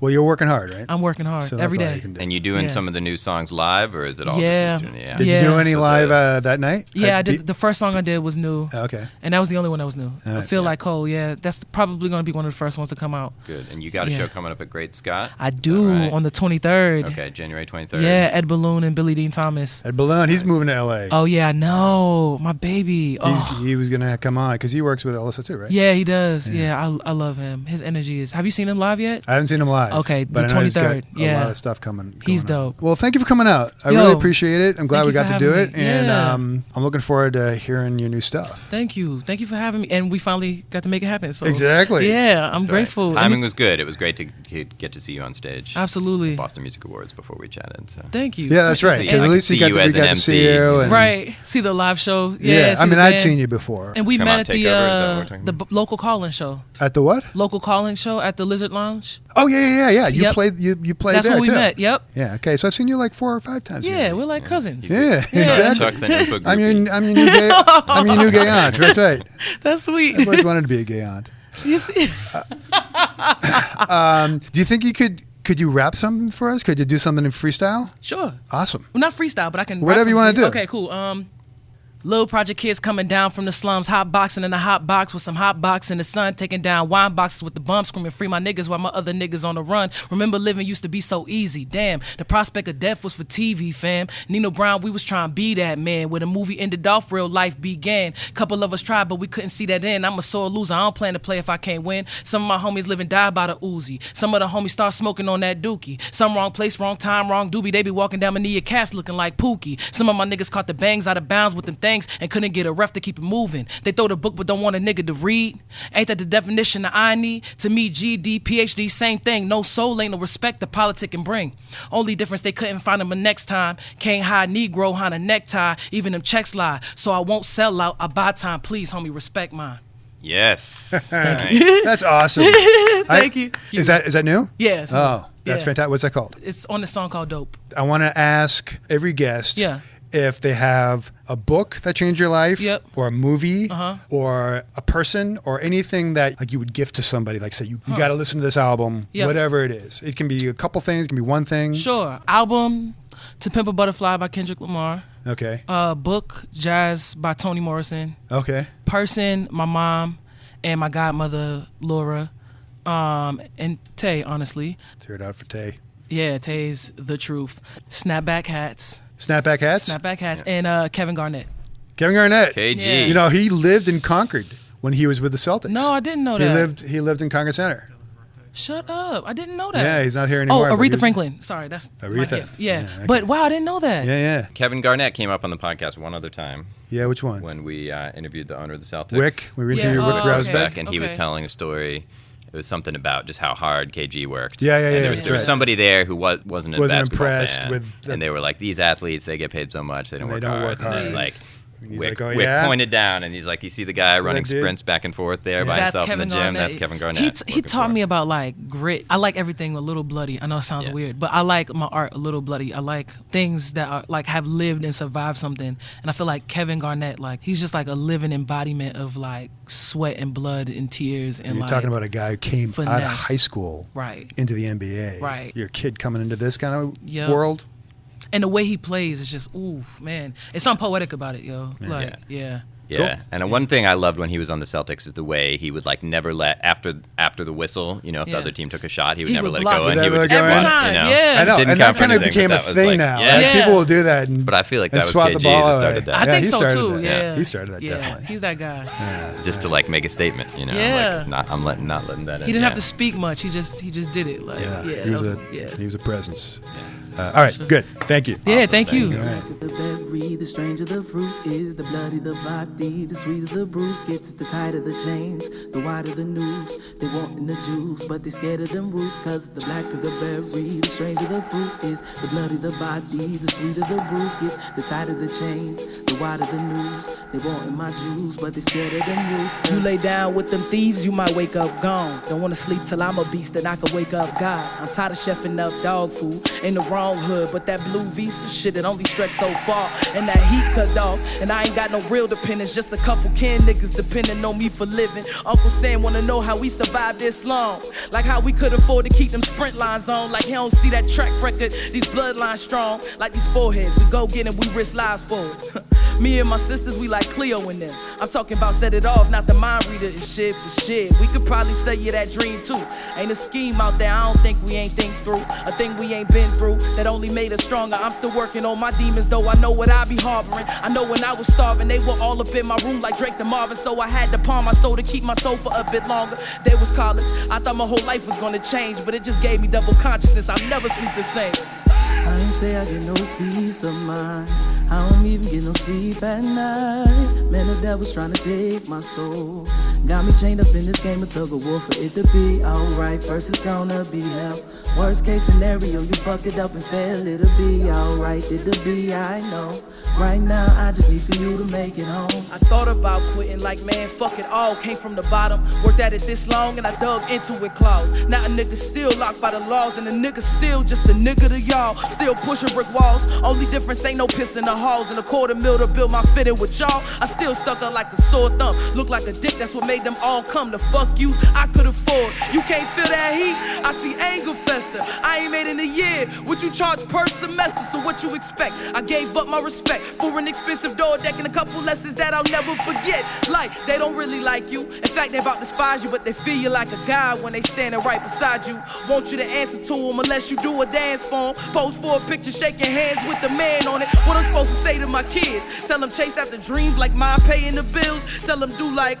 [SPEAKER 3] Well, you're working hard, right?
[SPEAKER 5] I'm working hard
[SPEAKER 3] So that's
[SPEAKER 5] every
[SPEAKER 3] all
[SPEAKER 5] day.
[SPEAKER 3] you can do.
[SPEAKER 4] And you doing
[SPEAKER 5] Yeah.
[SPEAKER 4] some of the new songs live, or is it all
[SPEAKER 5] Yeah.
[SPEAKER 4] just instrumental?
[SPEAKER 3] Did
[SPEAKER 5] Yeah.
[SPEAKER 3] you do any
[SPEAKER 4] So
[SPEAKER 3] live
[SPEAKER 4] the-
[SPEAKER 3] that night?
[SPEAKER 5] Yeah, I
[SPEAKER 3] At
[SPEAKER 5] did. The first song I did was new.
[SPEAKER 3] Okay.
[SPEAKER 5] And that was the only one that was new. I
[SPEAKER 3] Alright.
[SPEAKER 5] Feel Like Cole, yeah. That's probably going to be one of the first ones to come out.
[SPEAKER 4] Good. And you got a
[SPEAKER 5] Yeah.
[SPEAKER 4] show coming up at Great Scott?
[SPEAKER 5] I
[SPEAKER 4] Is that
[SPEAKER 5] do
[SPEAKER 4] right?
[SPEAKER 5] on the 23rd.
[SPEAKER 4] Okay, January 23rd.
[SPEAKER 5] Yeah, Ed Balloon and Billy Dean Thomas.
[SPEAKER 3] At Balloon, he's moving to LA.
[SPEAKER 5] Oh, yeah, I know. My baby. Oh.
[SPEAKER 3] He was going to come on because he works with Alyssa too, right?
[SPEAKER 5] Yeah, he does. Yeah, I love him. His energy is. Have you seen him live yet?
[SPEAKER 3] I haven't seen him live.
[SPEAKER 5] Okay,
[SPEAKER 3] but
[SPEAKER 5] the
[SPEAKER 3] I know he's got
[SPEAKER 5] 23rd,
[SPEAKER 3] a
[SPEAKER 5] yeah.
[SPEAKER 3] lot of stuff coming.
[SPEAKER 5] He's
[SPEAKER 3] going on.
[SPEAKER 5] dope.
[SPEAKER 3] Well, thank you for coming out. I
[SPEAKER 5] Yo,
[SPEAKER 3] really appreciate it. I'm glad
[SPEAKER 5] thank
[SPEAKER 3] we
[SPEAKER 5] you
[SPEAKER 3] got
[SPEAKER 5] for
[SPEAKER 3] to do
[SPEAKER 5] having
[SPEAKER 3] it,
[SPEAKER 5] me.
[SPEAKER 3] and
[SPEAKER 5] Yeah.
[SPEAKER 3] I'm looking forward to hearing your new stuff.
[SPEAKER 5] Thank you. Thank you for having me. And we finally got to make it happen. So
[SPEAKER 3] Exactly.
[SPEAKER 5] Yeah, I'm
[SPEAKER 4] That's right.
[SPEAKER 5] grateful.
[SPEAKER 4] Timing
[SPEAKER 5] And
[SPEAKER 4] was good. It was great to get to see you on stage.
[SPEAKER 5] absolutely.
[SPEAKER 4] Boston Music Awards before we chatted. So.
[SPEAKER 5] Thank you.
[SPEAKER 3] Yeah, that's right.
[SPEAKER 4] see-
[SPEAKER 3] Because
[SPEAKER 4] I
[SPEAKER 3] at
[SPEAKER 4] could
[SPEAKER 3] least
[SPEAKER 4] see
[SPEAKER 3] we got
[SPEAKER 4] you
[SPEAKER 3] to,
[SPEAKER 4] as an
[SPEAKER 3] see
[SPEAKER 4] MC.
[SPEAKER 3] you. And,
[SPEAKER 5] Right. See the live show.
[SPEAKER 3] Yeah.
[SPEAKER 5] see
[SPEAKER 3] I mean,
[SPEAKER 5] the
[SPEAKER 3] I'd
[SPEAKER 5] band.
[SPEAKER 3] seen you before.
[SPEAKER 5] And we
[SPEAKER 4] Come
[SPEAKER 5] met
[SPEAKER 4] on,
[SPEAKER 5] at
[SPEAKER 4] take
[SPEAKER 5] the
[SPEAKER 4] over, is that what we're talking about?
[SPEAKER 5] local call-in show.
[SPEAKER 3] At the what?
[SPEAKER 5] Local call-in show at the Lizard Lounge.
[SPEAKER 3] Oh yeah. You
[SPEAKER 5] Yep.
[SPEAKER 3] played. You played
[SPEAKER 5] That's
[SPEAKER 3] there
[SPEAKER 5] where we
[SPEAKER 3] too.
[SPEAKER 5] met. Yep.
[SPEAKER 3] Yeah. Okay. So I've seen you like 4 or 5 times.
[SPEAKER 5] Yeah,
[SPEAKER 3] maybe.
[SPEAKER 5] we're like cousins.
[SPEAKER 3] Yeah.
[SPEAKER 5] Yeah.
[SPEAKER 3] Exactly.
[SPEAKER 4] Chuck's an Oompa
[SPEAKER 3] I'm your
[SPEAKER 4] groupie.
[SPEAKER 3] new gay. I'm your new gay aunt. That's right.
[SPEAKER 5] That's sweet.
[SPEAKER 3] I've always wanted to be a gay aunt.
[SPEAKER 5] You see?
[SPEAKER 3] Do you think you could you rap something for us? Could you do something in freestyle?
[SPEAKER 5] Sure.
[SPEAKER 3] Awesome.
[SPEAKER 5] Well, not freestyle, but I can.
[SPEAKER 3] Whatever
[SPEAKER 5] rap
[SPEAKER 3] you wanna
[SPEAKER 5] something.
[SPEAKER 3] do.
[SPEAKER 5] Okay, cool. Little project kids coming down from the slums, hot boxing in a hot box with some hot box in the sun, taking down wine boxes with the bum, screaming free my niggas while my other niggas on the run. Remember living used to be so easy. Damn, the prospect of death was for TV, fam. Nino Brown, we was trying to be that man. Where the movie ended off, real life began. Couple of us tried, but we couldn't see that end. I'm a sore loser. I don't plan to play if I can't win. Some of my homies live and die by the Uzi. Some of the homies start smoking on that dookie. Some wrong place, wrong time, wrong doobie. They be walking down Mania Cast looking like Pookie. Some of my niggas caught the bangs out of bounds with them things and couldn't get a ref to keep it moving. They throw the book but don't want a nigga to read. Ain't that the definition of I need? To me, GD, PhD, same thing. No soul, ain't no respect the politic can bring. Only difference they couldn't find him a next time. Can't hide Negro behind a necktie. Even them checks lie. So I won't sell out. I buy time. Please, homie, respect mine.
[SPEAKER 4] Yes. Nice.
[SPEAKER 3] That's awesome.
[SPEAKER 5] Thank you.
[SPEAKER 3] Is that new?
[SPEAKER 5] Yeah. it's
[SPEAKER 3] Oh,
[SPEAKER 5] new.
[SPEAKER 3] that's
[SPEAKER 5] Yeah.
[SPEAKER 3] fantastic. What's that called?
[SPEAKER 5] It's on the song called Dope.
[SPEAKER 3] I want to ask every guest
[SPEAKER 5] Yeah.
[SPEAKER 3] if they have a book that changed your life,
[SPEAKER 5] Yep.
[SPEAKER 3] or a movie,
[SPEAKER 5] Uh-huh.
[SPEAKER 3] or a person, or anything that like you would gift to somebody. Like say you got to listen to this album,
[SPEAKER 5] Yep.
[SPEAKER 3] whatever it is. It can be a couple things. It can be one thing.
[SPEAKER 5] Sure. Album, To Pimp a Butterfly by Kendrick Lamar.
[SPEAKER 3] Okay.
[SPEAKER 5] Book, Jazz by Toni Morrison.
[SPEAKER 3] Okay.
[SPEAKER 5] Person, my mom and my godmother, Laura. And Tay, honestly.
[SPEAKER 3] Tear it out for Tay.
[SPEAKER 5] Yeah, Tay's the truth. Snapback hats.
[SPEAKER 3] Snapback hats.
[SPEAKER 5] Snapback hats. And Kevin Garnett.
[SPEAKER 3] Kevin Garnett.
[SPEAKER 4] KG.
[SPEAKER 5] Yeah.
[SPEAKER 3] You know, he lived in Concord when he was with the Celtics.
[SPEAKER 5] No, I didn't know
[SPEAKER 3] He
[SPEAKER 5] that.
[SPEAKER 3] lived in Concord Center.
[SPEAKER 5] Shut up. I didn't know that.
[SPEAKER 3] Yeah, he's not here anymore.
[SPEAKER 5] Oh,
[SPEAKER 3] but he
[SPEAKER 5] Aretha
[SPEAKER 3] was-
[SPEAKER 5] Franklin. Sorry, that's my
[SPEAKER 3] Aretha.
[SPEAKER 5] guess. Yeah.
[SPEAKER 3] Yeah, okay.
[SPEAKER 5] But wow, I didn't know that.
[SPEAKER 3] Yeah.
[SPEAKER 4] Kevin Garnett came up on the podcast one other time
[SPEAKER 3] Yeah, which one?
[SPEAKER 4] when we interviewed the owner of the Celtics.
[SPEAKER 3] Wick. We
[SPEAKER 5] Yeah,
[SPEAKER 3] interviewed Wick
[SPEAKER 5] oh,
[SPEAKER 3] Rousbeck.
[SPEAKER 5] okay.
[SPEAKER 4] And he was telling a story. It was something about just how hard KG worked.
[SPEAKER 3] Yeah,
[SPEAKER 4] And there was,
[SPEAKER 3] that's
[SPEAKER 4] there was
[SPEAKER 3] right.
[SPEAKER 4] somebody there who wasn't a
[SPEAKER 3] Wasn't
[SPEAKER 4] basketball
[SPEAKER 3] impressed
[SPEAKER 4] fan,
[SPEAKER 3] with the-
[SPEAKER 4] and they were like, "These athletes, they get paid so much, they don't,
[SPEAKER 3] And
[SPEAKER 4] work,
[SPEAKER 3] they don't
[SPEAKER 4] hard.
[SPEAKER 3] work
[SPEAKER 4] And then,
[SPEAKER 3] hard.
[SPEAKER 4] like,
[SPEAKER 3] And he's
[SPEAKER 4] Wick,
[SPEAKER 3] like, oh,
[SPEAKER 4] Wick
[SPEAKER 3] yeah?
[SPEAKER 4] pointed down, and he's like, "You see the guy
[SPEAKER 3] So
[SPEAKER 4] running
[SPEAKER 3] that dude-
[SPEAKER 4] sprints back and forth there by
[SPEAKER 5] That's
[SPEAKER 4] himself
[SPEAKER 5] Kevin
[SPEAKER 4] in the gym?
[SPEAKER 5] Garnett.
[SPEAKER 4] That's Kevin Garnett."
[SPEAKER 5] He taught me about like grit. I like everything a little bloody. I know it sounds
[SPEAKER 4] Yeah.
[SPEAKER 5] weird, but I like my art a little bloody. I like things that are like have lived and survived something. And I feel like Kevin Garnett, like he's just like a living embodiment of like sweat and blood and tears and
[SPEAKER 3] You're
[SPEAKER 5] like
[SPEAKER 3] talking about a guy who came out of
[SPEAKER 5] finesse.
[SPEAKER 3] high school
[SPEAKER 5] Right.
[SPEAKER 3] into the NBA.
[SPEAKER 5] Right.
[SPEAKER 3] You're a kid coming into this kind of
[SPEAKER 5] Yep.
[SPEAKER 3] world.
[SPEAKER 5] And the way he plays is just ooh man. It's something poetic about it, yo. Like yeah.
[SPEAKER 4] Yeah,
[SPEAKER 3] Cool.
[SPEAKER 4] and one thing I loved when he was on the Celtics is the way he would like never let after the whistle. You know, if the
[SPEAKER 5] Yeah.
[SPEAKER 4] other team took a shot, he would
[SPEAKER 5] He
[SPEAKER 4] never
[SPEAKER 5] would
[SPEAKER 4] let it
[SPEAKER 5] block
[SPEAKER 4] go,
[SPEAKER 5] it.
[SPEAKER 4] and he
[SPEAKER 3] Never
[SPEAKER 4] would
[SPEAKER 3] let it
[SPEAKER 4] just
[SPEAKER 3] go.
[SPEAKER 4] run,
[SPEAKER 5] Every time,
[SPEAKER 4] you know?
[SPEAKER 5] yeah.
[SPEAKER 3] I know,
[SPEAKER 4] Didn't
[SPEAKER 3] and that
[SPEAKER 4] count for
[SPEAKER 3] kind of
[SPEAKER 4] anything,
[SPEAKER 3] became
[SPEAKER 4] but
[SPEAKER 3] a
[SPEAKER 4] that was
[SPEAKER 3] thing
[SPEAKER 4] like,
[SPEAKER 3] now.
[SPEAKER 4] yeah.
[SPEAKER 3] Like,
[SPEAKER 5] Yeah.
[SPEAKER 3] people will do that, and
[SPEAKER 4] But I feel like that
[SPEAKER 3] and
[SPEAKER 4] was
[SPEAKER 3] swat
[SPEAKER 4] KG
[SPEAKER 3] the ball
[SPEAKER 4] that
[SPEAKER 3] away.
[SPEAKER 4] started that.
[SPEAKER 5] I
[SPEAKER 3] Yeah,
[SPEAKER 5] think
[SPEAKER 3] he
[SPEAKER 5] so
[SPEAKER 3] started
[SPEAKER 5] too.
[SPEAKER 3] that.
[SPEAKER 5] Yeah.
[SPEAKER 3] He started that,
[SPEAKER 5] Yeah,
[SPEAKER 3] definitely.
[SPEAKER 5] he's that guy.
[SPEAKER 4] Just to like make a statement, you know.
[SPEAKER 5] Yeah.
[SPEAKER 4] Like, I'm not letting that in.
[SPEAKER 5] He didn't have
[SPEAKER 4] yeah.
[SPEAKER 5] to speak much. He just did it. Like yeah,
[SPEAKER 3] he
[SPEAKER 5] that
[SPEAKER 3] was
[SPEAKER 5] was- yeah.
[SPEAKER 3] he was a presence. All right, good. Thank you.
[SPEAKER 1] Yeah, thank you.
[SPEAKER 6] The berry, the stranger the fruit is, the bloody the body, the sweeter the bruise gets, the tighter the chains, the wider the news. They wantin' the juice, but they scared of them roots, cause the blacker the berry, the stranger the fruit is, the bloody the body, the sweeter the bruise gets, the tighter the chains, the wider the news. They wantin' my juice, but they scared of them roots.
[SPEAKER 5] You lay down with them thieves, you might wake up gone. Don't wanna sleep till I'm a beast and I can wake up God. I'm tired of chefing up dog food in the wrong hood, but that blue visa shit, it only stretched so far. And that heat cut off, and I ain't got no real dependents, just a couple can niggas depending on me for living. Uncle Sam wanna know how we survived this long, like how we could afford to keep them sprint lines on, like he don't see that track record, these bloodlines strong, like these foreheads, we go get and we risk lives for it. Me and my sisters, we like Cleo and them. I'm talking about set it off, not the mind reader and shit, but shit, we could probably say you that dream too. Ain't a scheme out there, I don't think we ain't think through, a thing we ain't been through, that only made us stronger. I'm still working on my demons, though I know what I be harboring. I know when I was starving, they were all up in my room like Drake and Marvin, so I had to pawn my soul to keep my soul for a bit longer. There was college, I thought my whole life was gonna change, but it just gave me double consciousness, I'll never sleep the same.
[SPEAKER 6] I ain't say I get no peace of mind, I don't even get no sleep at night. Man, the devil's trying to take my soul, got me chained up in this game of tug of war for it to be alright. First it's gonna be hell, worst case scenario, you fuck it up and fail, it'll be alright. It'll be, I know. Right now, I just need for you to make it home.
[SPEAKER 5] I thought about quitting, like man, fuck it all. Came from the bottom, worked at it this long, and I dug into it claws. Now a nigga still locked by the laws, and a nigga still just a nigga to y'all. Still pushing brick walls, only difference ain't no piss in the halls. And $250,000 to build my fitting with y'all. I still stuck up like a sore thumb, look like a dick, that's what made them all come. The fuck you, I could afford. You can't feel that heat, I see anger fester. I ain't made in a year, what you charge per semester, so what you expect? I gave up my respect for an expensive door deck and a couple lessons that I'll never forget. Like, they don't really like you, in fact they about to despise you, but they feel you like a god when they standing right beside you. Want you to answer to them unless you do a dance for them. Pose for a picture shaking hands with the man on it. What I'm supposed to say to my kids? Tell them chase after dreams like mine paying the bills. Tell them do like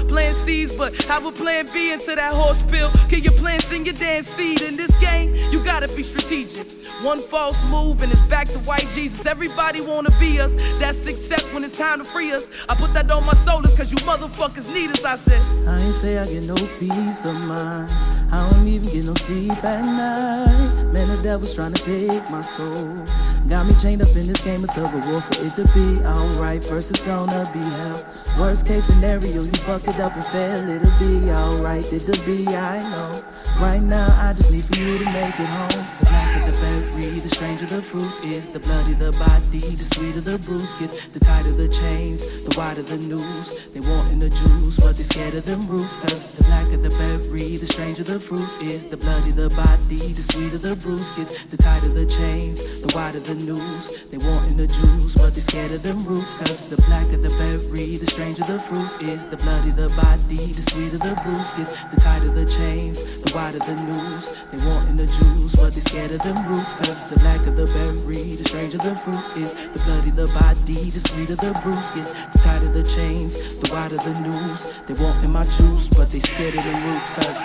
[SPEAKER 5] plan C's, but have a plan B into that horse pill. Can your plan sing your damn seed in this game? You gotta be strategic. One false move and it's back to white Jesus. Everybody wanna be us, that's accept when it's time to free us. I put that on my shoulders cause you motherfuckers need us, I said.
[SPEAKER 6] I ain't say I get no peace of mind, I don't even get no sleep at night. Man, the devil's trying to take my soul, got me chained up in this game of tug of war for it to be alright. First it's gonna be hell, worst case scenario, you fuck it up and fail, it'll be alright. It'll be, I know. Right now, I just need for you to make it home. The blacker the berry, the stranger the fruit is, the bloody the body, the sweeter the bruise gets, the tighter the chains, the wider the news. They wantin' the juice, but they scared of them roots, cause the blacker the berry, the stranger the fruit is, the bloody the body, the sweeter the bruise gets, the tighter the chains, the wider the news. They wantin' the juice, but they scared of them roots, cause the blacker the berry, the stranger the fruit is, the bloody the body, the sweeter the bruise gets, the tighter the chains, the wider the news. They wantin' the juice, but they scared of them roots, cause the blacker the berry, the stranger the fruit is, the bloody the body, the sweeter the bruise gets, the tighter the chains, the wider the news. They wantin' my juice, but they scared of them roots, cause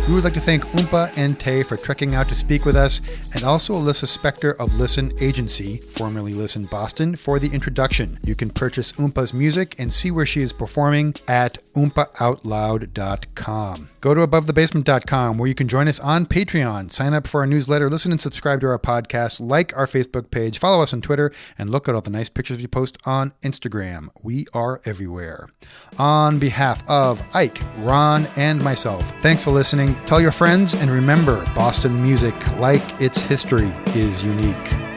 [SPEAKER 3] We would like to thank Oompa and Tay for trekking out to speak with us, and also Alyssa Spector of Listen Agency, formerly Listen Boston, for the introduction. You can purchase Oompa's music and see where she is performing at oompaoutloud.com. Go to abovethebasement.com where you can join us on Patreon, sign up for our newsletter, listen and subscribe to our podcast, like our Facebook page, follow us on Twitter, and look at all the nice pictures we post on Instagram. We are everywhere. On behalf of Ike, Ron, and myself, thanks for listening. Tell your friends, and remember, Boston music, like its history, is unique.